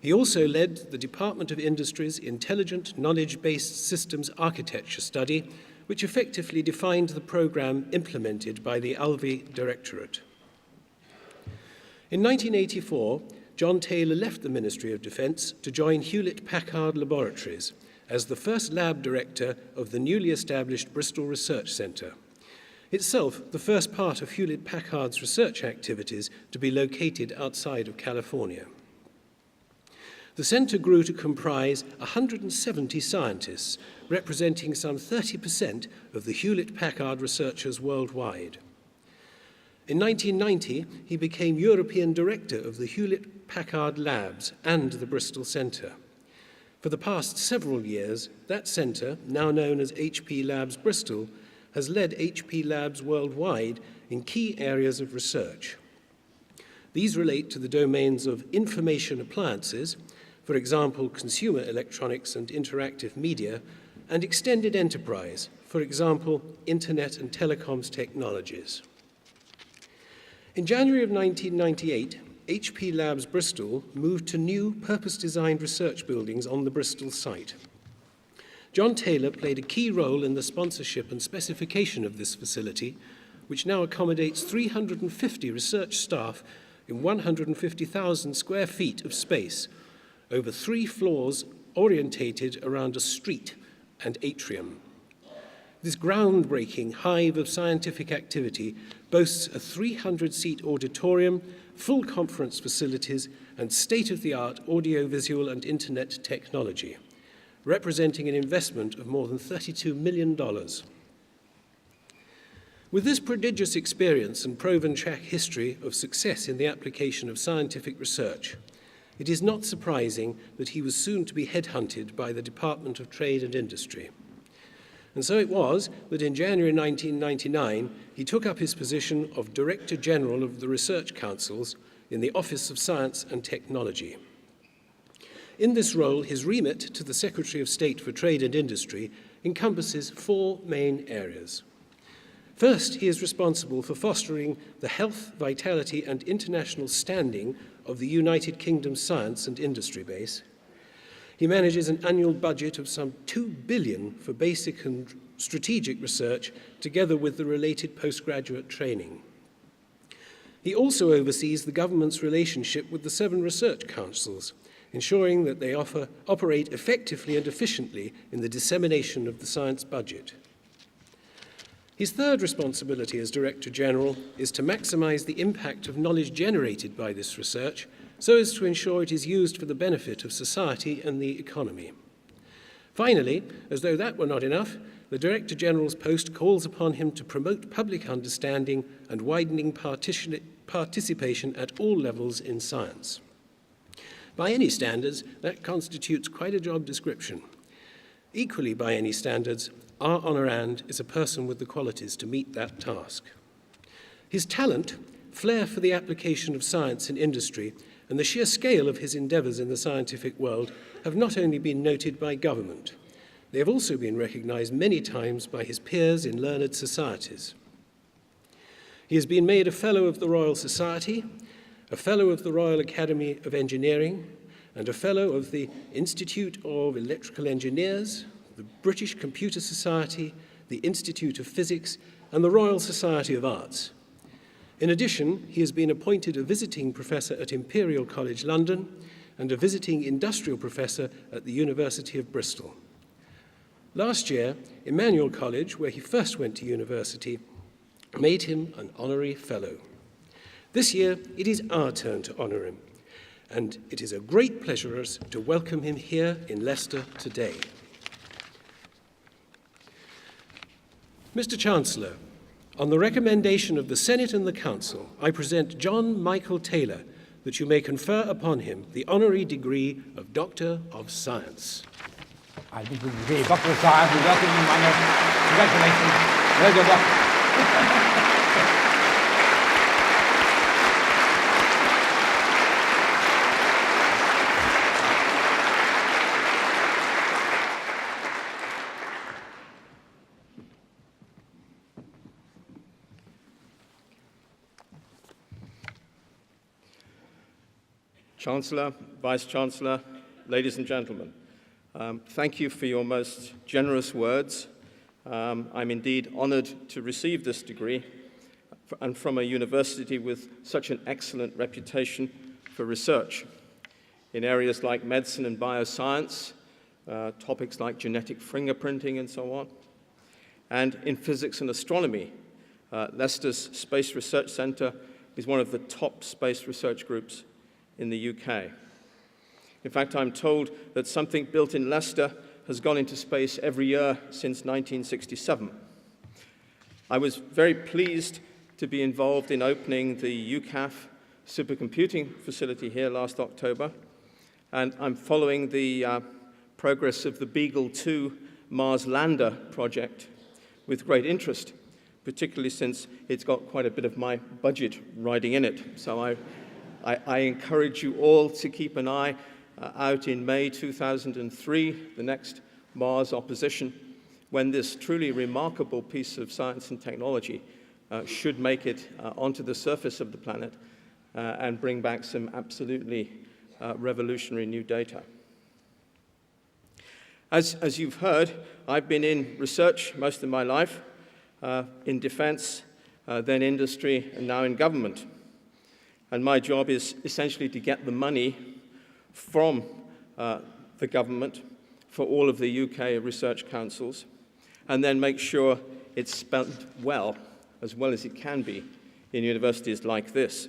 He also led the Department of Industry's Intelligent Knowledge-Based Systems Architecture study, which effectively defined the program implemented by the Elvy Directorate. In 1984, John Taylor left the Ministry of Defence to join Hewlett-Packard Laboratories as the first lab director of the newly established Bristol Research Centre, itself the first part of Hewlett-Packard's research activities to be located outside of California. The centre grew to comprise 170 scientists, representing some 30% of the Hewlett-Packard researchers worldwide. In 1990, he became European Director of the Hewlett-Packard Labs and the Bristol Centre. For the past several years, that centre, now known as HP Labs Bristol, has led HP Labs worldwide in key areas of research. These relate to the domains of information appliances, for example, consumer electronics and interactive media, and extended enterprise, for example, internet and telecoms technologies. In January of 1998, HP Labs Bristol moved to new purpose-designed research buildings on the Bristol site. John Taylor played a key role in the sponsorship and specification of this facility, which now accommodates 350 research staff in 150,000 square feet of space, over 3 floors orientated around a street and atrium. This groundbreaking hive of scientific activity boasts a 300-seat auditorium, full conference facilities, and state-of-the-art audiovisual and internet technology, representing an investment of more than $32 million. With this prodigious experience and proven track history of success in the application of scientific research, it is not surprising that he was soon to be headhunted by the Department of Trade and Industry. And so it was that in January 1999, he took up his position of Director General of the Research Councils in the Office of Science and Technology. In this role, his remit to the Secretary of State for Trade and Industry encompasses four main areas. First, he is responsible for fostering the health, vitality, and international standing of the United Kingdom science and industry base. He manages an annual budget of some $2 billion for basic and strategic research, together with the related postgraduate training. He also oversees the government's relationship with the 7 research councils, ensuring that they operate effectively and efficiently in the dissemination of the science budget. His third responsibility as Director General is to maximize the impact of knowledge generated by this research so as to ensure it is used for the benefit of society and the economy. Finally, as though that were not enough, the Director General's post calls upon him to promote public understanding and widening participation at all levels in science. By any standards, that constitutes quite a job description. Equally, by any standards, our honorand is a person with the qualities to meet that task. His talent, flair for the application of science in industry, and the sheer scale of his endeavours in the scientific world have not only been noted by government, they have also been recognised many times by his peers in learned societies. He has been made a Fellow of the Royal Society, a Fellow of the Royal Academy of Engineering, and a Fellow of the Institute of Electrical Engineers, the British Computer Society, the Institute of Physics, and the Royal Society of Arts. In addition, he has been appointed a visiting professor at Imperial College London and a visiting industrial professor at the University of Bristol. Last year, Emmanuel College, where he first went to university, made him an honorary fellow. This year, it is our turn to honour him, and it is a great pleasure to welcome him here in Leicester today. Mr. Chancellor, on the recommendation of the Senate and the Council, I present John Michael Taylor, that you may confer upon him the honorary degree of Doctor of Science. I think the degree of Doctor of Science is welcome in my note. Congratulations. Well done. Chancellor, Vice-Chancellor, ladies and gentlemen, thank you for your most generous words. I'm indeed honoured to receive this degree, and from a university with such an excellent reputation for research in areas like medicine and bioscience, topics like genetic fingerprinting and so on, and in physics and astronomy. Leicester's Space Research Centre is one of the top space research groups in the UK. In fact, I'm told that something built in Leicester has gone into space every year since 1967. I was very pleased to be involved in opening the UCAF supercomputing facility here last October, and I'm following the progress of the Beagle 2 Mars lander project with great interest, particularly since it's got quite a bit of my budget riding in it. So I encourage you all to keep an eye out in May 2003, the next Mars opposition, when this truly remarkable piece of science and technology should make it onto the surface of the planet and bring back some absolutely revolutionary new data. As you've heard, I've been in research most of my life, in defense, then industry, and now in government. And my job is essentially to get the money from the government for all of the UK research councils, and then make sure it's spent well as it can be in universities like this.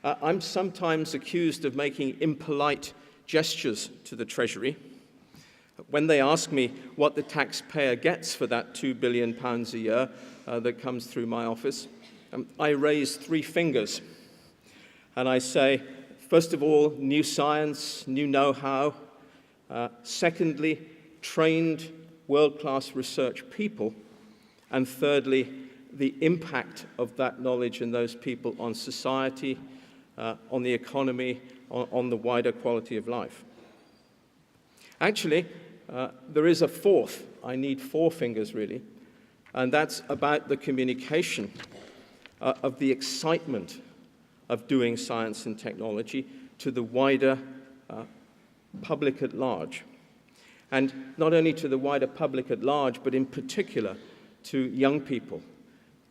I'm sometimes accused of making impolite gestures to the Treasury. When they ask me what the taxpayer gets for that £2 billion a year that comes through my office, I raise three fingers and I say, First of all, new science, new know-how. Secondly, trained world-class research people. And thirdly, the impact of that knowledge and those people on society, on the economy, on the wider quality of life. Actually, there is a fourth. I need four fingers, really. And that's about the communication of the excitement of doing science and technology to the wider public at large. And not only to the wider public at large, but in particular to young people,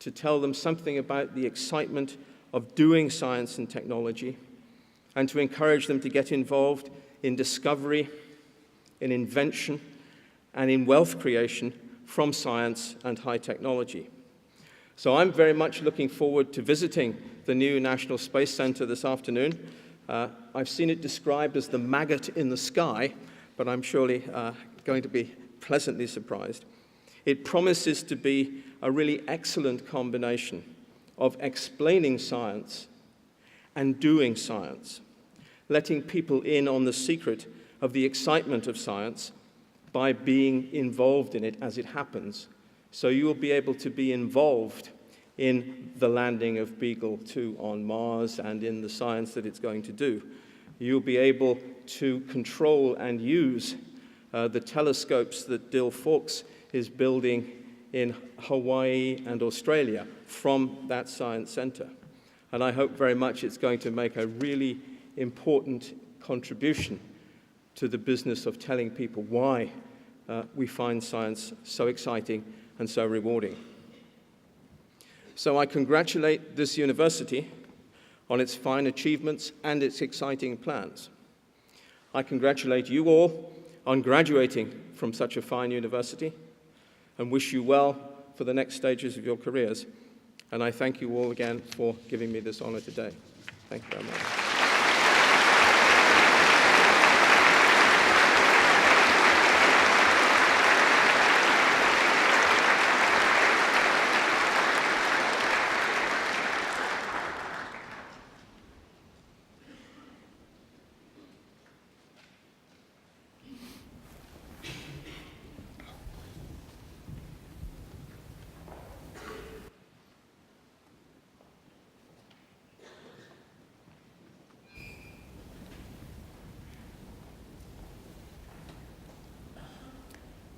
to tell them something about the excitement of doing science and technology, and to encourage them to get involved in discovery, in invention, and in wealth creation from science and high technology. So I'm very much looking forward to visiting the new National Space Centre this afternoon. I've seen it described as the maggot in the sky, but I'm surely going to be pleasantly surprised. It promises to be a really excellent combination of explaining science and doing science, letting people in on the secret of the excitement of science by being involved in it as it happens. So you will be able to be involved in the landing of Beagle 2 on Mars and in the science that it's going to do. You'll be able to control and use the telescopes that Dill Fawkes is building in Hawaii and Australia from that science center. And I hope very much it's going to make a really important contribution to the business of telling people why we find science so exciting and so rewarding. So I congratulate this university on its fine achievements and its exciting plans. I congratulate you all on graduating from such a fine university and wish you well for the next stages of your careers. And I thank you all again for giving me this honor today. Thank you very much.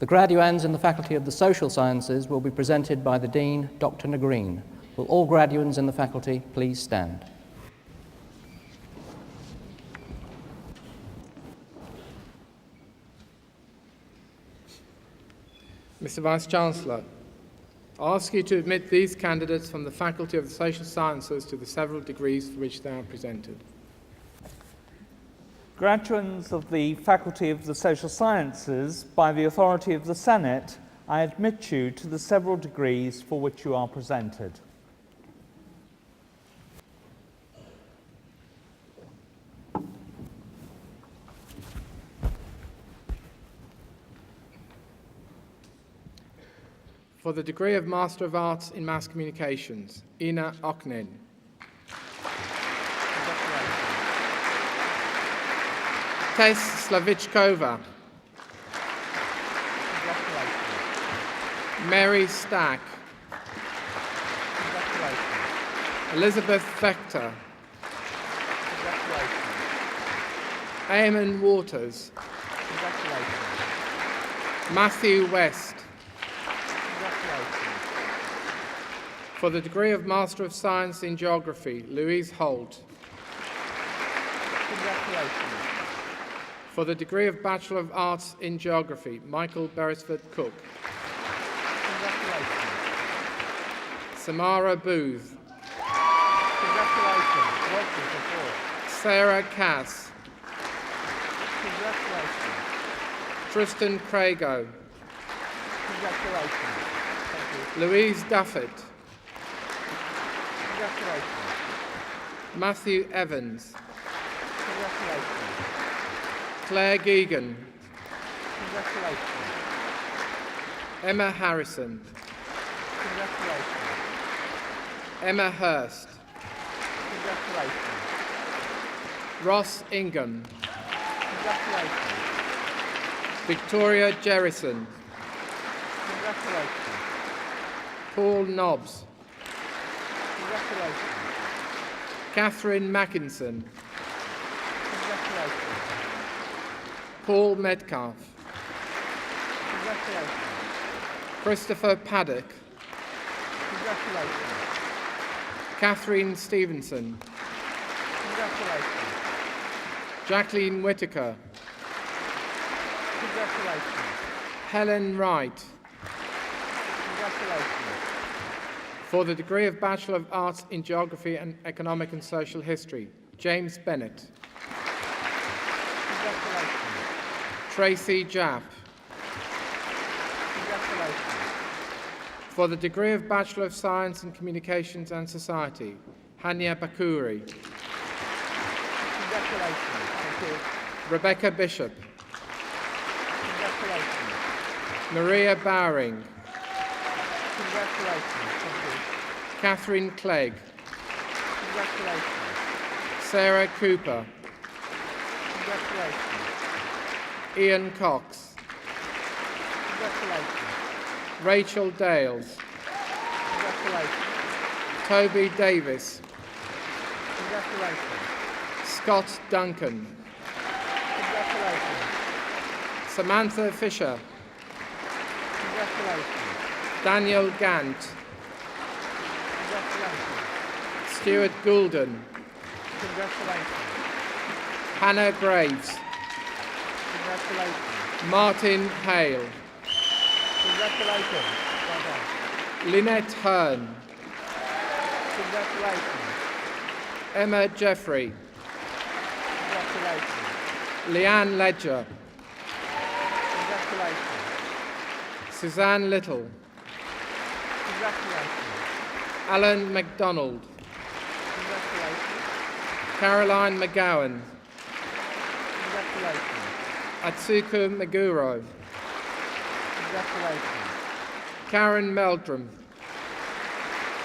The graduands in the Faculty of the Social Sciences will be presented by the Dean, Dr. Negreen. Will all graduands in the faculty please stand? Mr. Vice-Chancellor, I ask you to admit these candidates from the Faculty of the Social Sciences to the several degrees for which they are presented. Graduates of the Faculty of the Social Sciences, by the authority of the Senate, I admit you to the several degrees for which you are presented. For the degree of Master of Arts in Mass Communications, Ina Oknen. Tess Slavichkova. Mary Stack. Elizabeth Vector. Eamon Waters. Matthew West. For the degree of Master of Science in Geography, Louise Holt. For the degree of Bachelor of Arts in Geography, Michael Beresford Cook. Samara Booth. Sarah Cass. Tristan Crago. Louise Duffett. Matthew Evans. Claire Geegan. Emma Harrison. Emma Hurst. Ross Ingham. Congratulations. Victoria Jerrison. Congratulations. Paul Nobbs. Congratulations. Catherine Mackinson. Congratulations. Paul Metcalf. Congratulations. Christopher Paddock. Congratulations. Catherine Stevenson. Congratulations. Jacqueline Whitaker. Congratulations. Helen Wright. Congratulations. For the degree of Bachelor of Arts in Geography and Economic and Social History, James Bennett. Congratulations. Tracy Japp. Congratulations. For the degree of Bachelor of Science in Communications and Society, Hania Bakuri. Congratulations. Thank you. Rebecca Bishop. Congratulations. Maria Bowring. Congratulations. Thank you. Catherine Clegg. Congratulations. Sarah Cooper. Congratulations. Ian Cox. Congratulations. Rachel Dales. Congratulations. Toby Davis. Congratulations. Scott Duncan. Congratulations. Samantha Fisher. Congratulations. Daniel Gant. Congratulations. Stuart Goulden. Congratulations. Hannah Graves. Congratulations. Martin Hale. Congratulations. Well done. Lynette Hearn. Congratulations. Emma Jeffrey. Congratulations. Leanne Ledger. Congratulations. Suzanne Little. Congratulations. Alan MacDonald. Congratulations. Caroline McGowan. Congratulations. Atsuko Meguro. Congratulations. Karen Meldrum.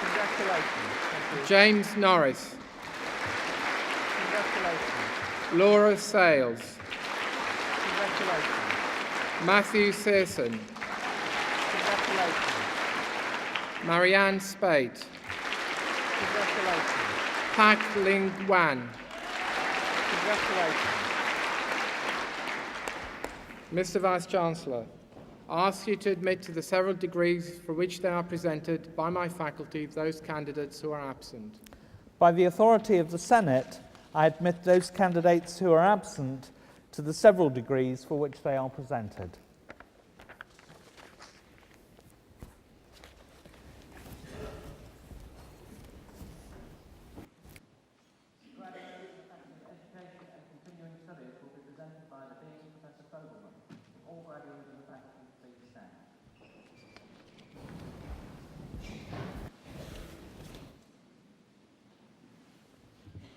Congratulations. Thank you. James Norris. Congratulations. Laura Sales. Congratulations. Matthew Searson. Congratulations. Marianne Spate. Congratulations. Pak Ling Wan. Congratulations. Mr. Vice-Chancellor, I ask you to admit to the several degrees for which they are presented by my faculty those candidates who are absent. By the authority of the Senate, I admit those candidates who are absent to the several degrees for which they are presented.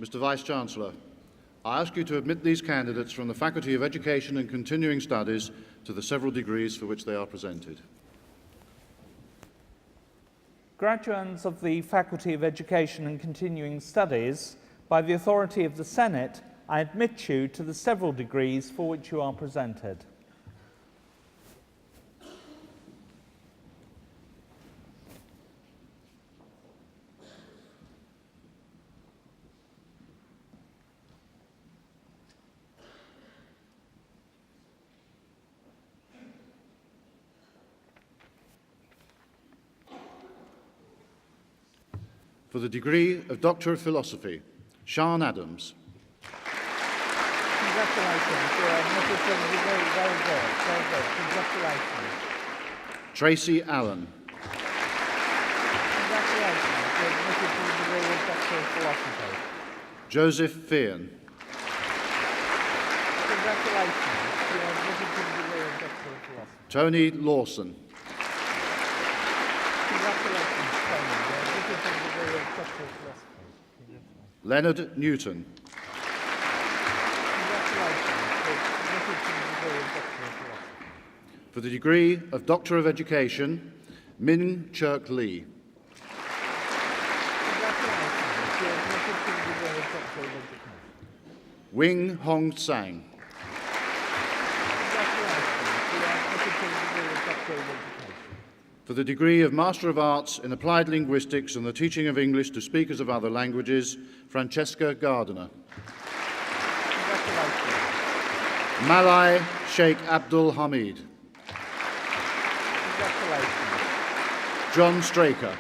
Mr. Vice-Chancellor, I ask you to admit these candidates from the Faculty of Education and Continuing Studies to the several degrees for which they are presented. Graduates of the Faculty of Education and Continuing Studies, by the authority of the Senate, I admit you to the several degrees for which you are presented. For the degree of Doctor of Philosophy, Sian Adams. Congratulations. You're admitted to the degree. Very good. Very good. Congratulations. Tracy Allen. Congratulations. You're admitted to the degree of Doctor of Philosophy. Joseph Fearn. Congratulations. You're admitted to the degree of Doctor of Philosophy. Tony Lawson. Congratulations, Tony. You're admitted to the degree of Doctor of Philosophy. Leonard Newton. Congratulations. You're admitted to the degree of Doctor of Philosophy. For the degree of Doctor of Education, Min Chirk Lee. Congratulations. You're admitted to the degree of Doctor of Education. Wing Hong Sang. For the degree of Master of Arts in Applied Linguistics and the Teaching of English to Speakers of Other Languages, Francesca Gardiner. Malai Sheikh Abdul Hamid. John Straker.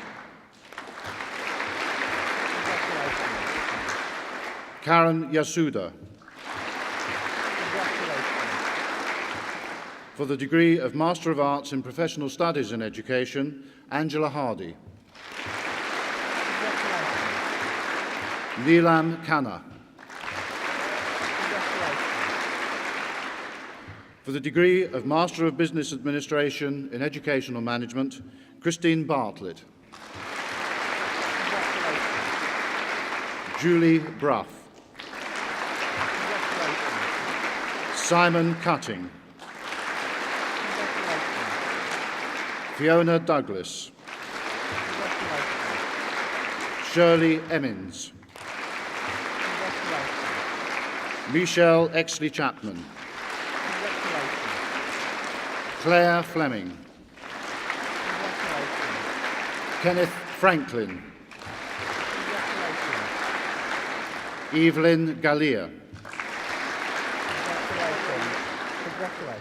Karen Yasuda. For the degree of Master of Arts in Professional Studies in Education, Angela Hardy. Neelam Khanna. For the degree of Master of Business Administration in Educational Management, Christine Bartlett. Julie Bruff. Simon Cutting. Fiona Douglas. Shirley Emmons. Michelle Exley Chapman. Claire Fleming. Kenneth Franklin. Evelyn Gallia.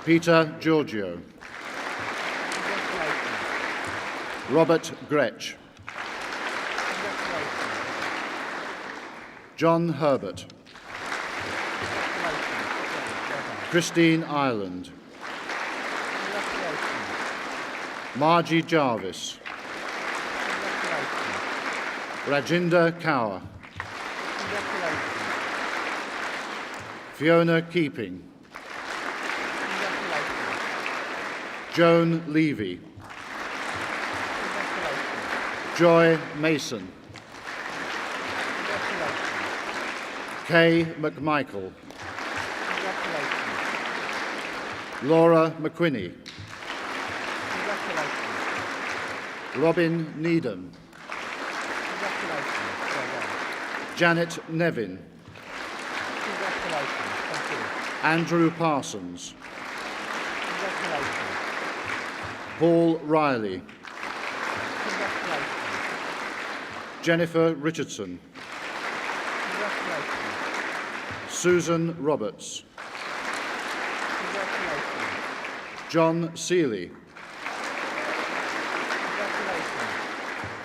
Peter Giorgio. Robert Gretsch. John Herbert. Christine Ireland. Margie Jarvis. Rajinder Kaur. Fiona Keeping. Joan Levy. Joy Mason. Kay McMichael. Laura McQuinney. Robin Needham. Janet Nevin. Andrew Parsons. Paul Riley. Jennifer Richardson. Susan Roberts. John Seeley.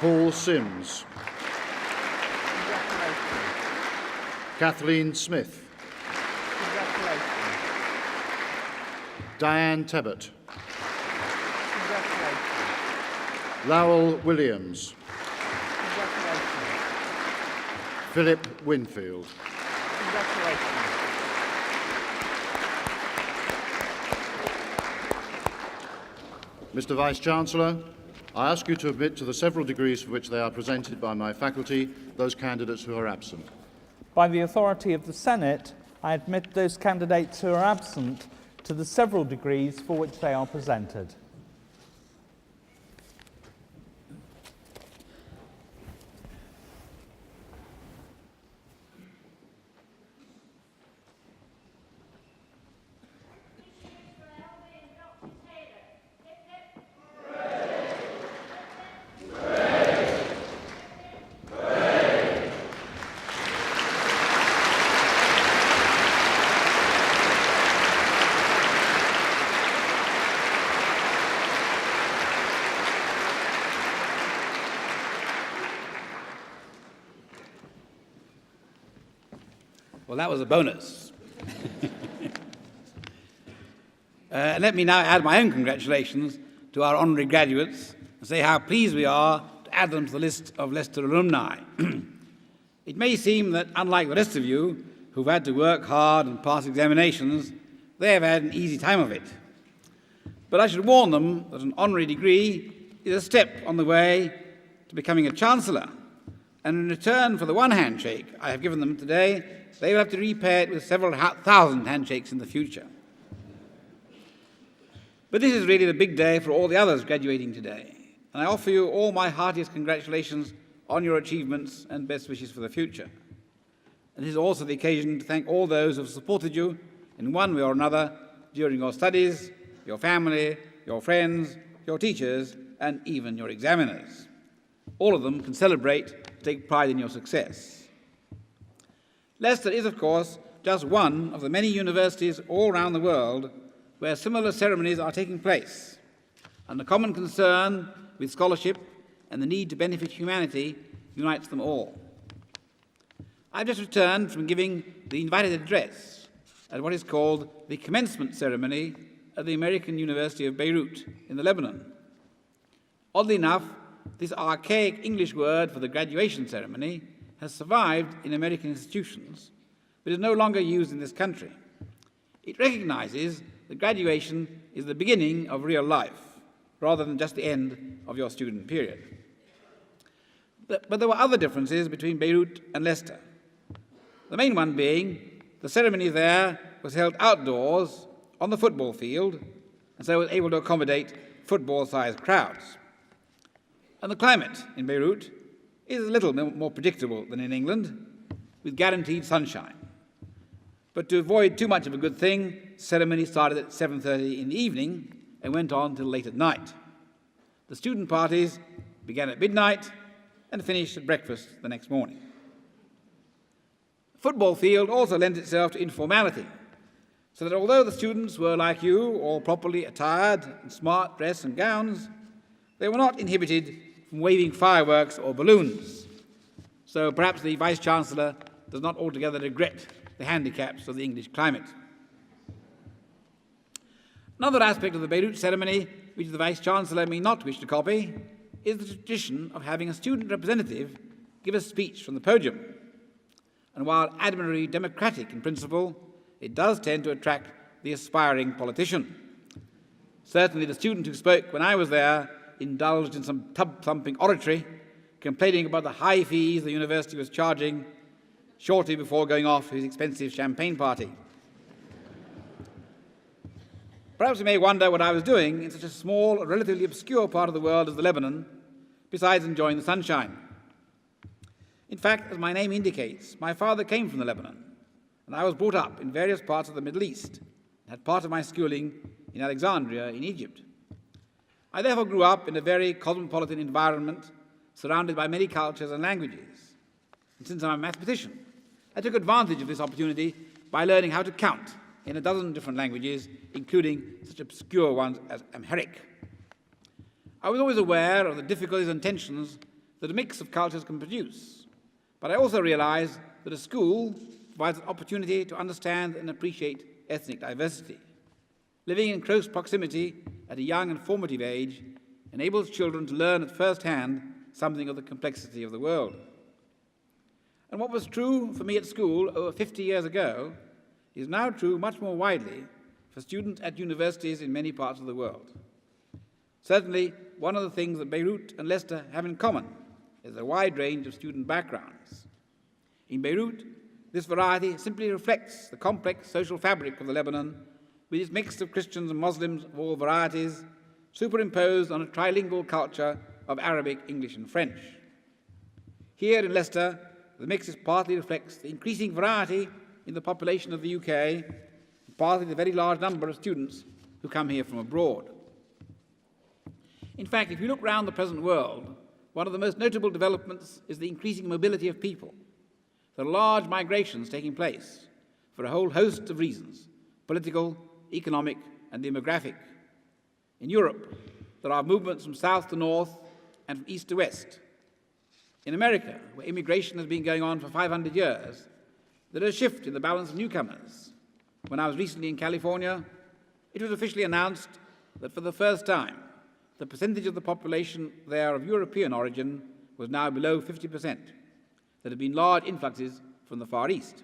Paul Sims. Kathleen Smith. Diane Tebbett. Lowell Williams. Philip Winfield. Mr. Vice-Chancellor, I ask you to admit to the several degrees for which they are presented by my faculty those candidates who are absent. By the authority of the Senate, I admit those candidates who are absent to the several degrees for which they are presented. Well, that was a bonus. Let me now add my own congratulations to our honorary graduates and say how pleased we are to add them to the list of Leicester alumni. It may seem that, unlike the rest of you, who've had to work hard and pass examinations, they have had an easy time of it. But I should warn them that an honorary degree is a step on the way to becoming a chancellor, and in return for the one handshake I have given them today, they will have to repay it with several thousand handshakes in the future. But this is really the big day for all the others graduating today, and I offer you all my heartiest congratulations on your achievements and best wishes for the future. and it is also the occasion to thank all those who have supported you in one way or another during your studies, your family, your friends, your teachers, and even your examiners. All of them can celebrate, take pride in your success. Leicester is, of course, just one of the many universities all around the world where similar ceremonies are taking place, and the common concern with scholarship and the need to benefit humanity unites them all. I've just returned from giving the invited address at what is called the commencement ceremony at the American University of Beirut in the Lebanon. Oddly enough, this archaic English word for the graduation ceremony has survived in American institutions, but is no longer used in this country. It recognizes that graduation is the beginning of real life, rather than just the end of your student period. But there were other differences between Beirut and Leicester. The main one being the ceremony there was held outdoors on the football field, and so was able to accommodate football-sized crowds. And the climate in Beirut is a little more predictable than in England, with guaranteed sunshine. But to avoid too much of a good thing, the ceremony started at 7:30 in the evening and went on till late at night. The student parties began at midnight and finished at breakfast the next morning. The football field also lends itself to informality, so that although the students were like you, all properly attired in smart dress and gowns, they were not inhibited from waving fireworks or balloons. So perhaps the Vice-Chancellor does not altogether regret the handicaps of the English climate. Another aspect of the Beirut ceremony, which the Vice-Chancellor may not wish to copy, is the tradition of having a student representative give a speech from the podium. And while admirably democratic in principle, it does tend to attract the aspiring politician. Certainly the student who spoke when I was there indulged in some tub-thumping oratory, complaining about the high fees the university was charging shortly before going off to his expensive champagne party. Perhaps you may wonder what I was doing in such a small, relatively obscure part of the world as the Lebanon, besides enjoying the sunshine. In fact, as my name indicates, my father came from the Lebanon, and I was brought up in various parts of the Middle East, and had part of my schooling in Alexandria in Egypt. I therefore grew up in a very cosmopolitan environment, surrounded by many cultures and languages. And since I'm a mathematician, I took advantage of this opportunity by learning how to count in a dozen different languages, including such obscure ones as Amharic. I was always aware of the difficulties and tensions that a mix of cultures can produce, but I also realized that a school provides an opportunity to understand and appreciate ethnic diversity. Living in close proximity at a young and formative age enables children to learn at first hand something of the complexity of the world. And what was true for me at school over 50 years ago is now true much more widely for students at universities in many parts of the world. Certainly, one of the things that Beirut and Leicester have in common is a wide range of student backgrounds. In Beirut, this variety simply reflects the complex social fabric of the Lebanon, with its mix of Christians and Muslims of all varieties, superimposed on a trilingual culture of Arabic, English, and French. Here in Leicester, the mix partly reflects the increasing variety in the population of the UK, and partly the very large number of students who come here from abroad. In fact, if you look around the present world, one of the most notable developments is the increasing mobility of people. There are large migrations taking place for a whole host of reasons: political, economic, and demographic. In Europe, there are movements from south to north and from east to west. In America, where immigration has been going on for 500 years, there is a shift in the balance of newcomers. When I was recently in California, it was officially announced that for the first time, the percentage of the population there of European origin was now below 50%. There have been large influxes from the Far East.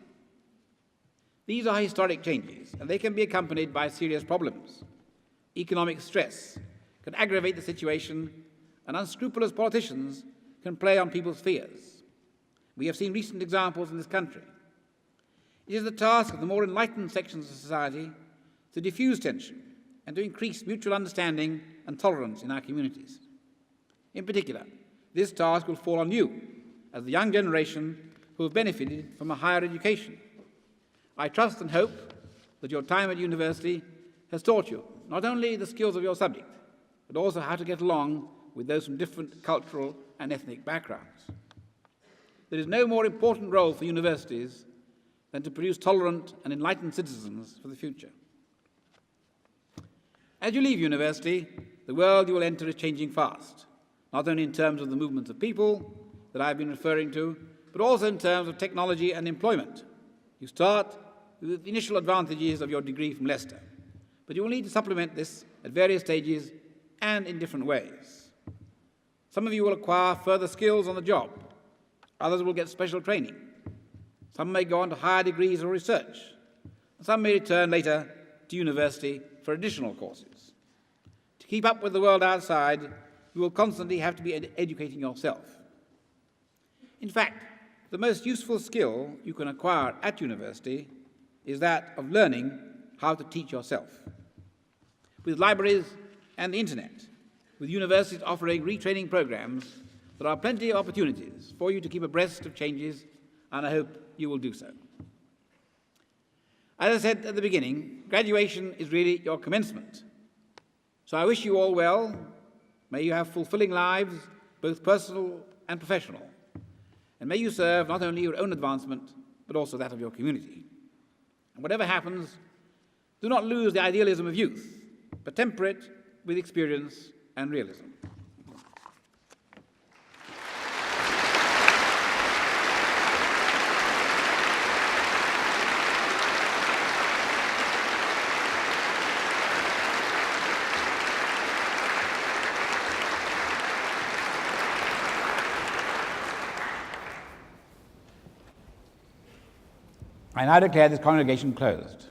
These are historic changes, and they can be accompanied by serious problems. Economic stress can aggravate the situation, and unscrupulous politicians can play on people's fears. We have seen recent examples in this country. It is the task of the more enlightened sections of society to diffuse tension and to increase mutual understanding and tolerance in our communities. In particular, this task will fall on you, as the young generation who have benefited from a higher education. I trust and hope that your time at university has taught you not only the skills of your subject, but also how to get along with those from different cultural and ethnic backgrounds. There is no more important role for universities than to produce tolerant and enlightened citizens for the future. As you leave university, the world you will enter is changing fast, not only in terms of the movements of people that I've been referring to, but also in terms of technology and employment. You start with the initial advantages of your degree from Leicester, but you will need to supplement this at various stages and in different ways. Some of you will acquire further skills on the job. Others will get special training. Some may go on to higher degrees or research. And some may return later to university for additional courses. To keep up with the world outside, you will constantly have to be educating yourself. In fact, the most useful skill you can acquire at university is that of learning how to teach yourself. With libraries and the internet, with universities offering retraining programs, there are plenty of opportunities for you to keep abreast of changes, and I hope you will do so. As I said at the beginning, graduation is really your commencement. So I wish you all well. May you have fulfilling lives, both personal and professional. And may you serve not only your own advancement, but also that of your community. And whatever happens, do not lose the idealism of youth, but temper it with experience and realism. I now declare this congregation closed.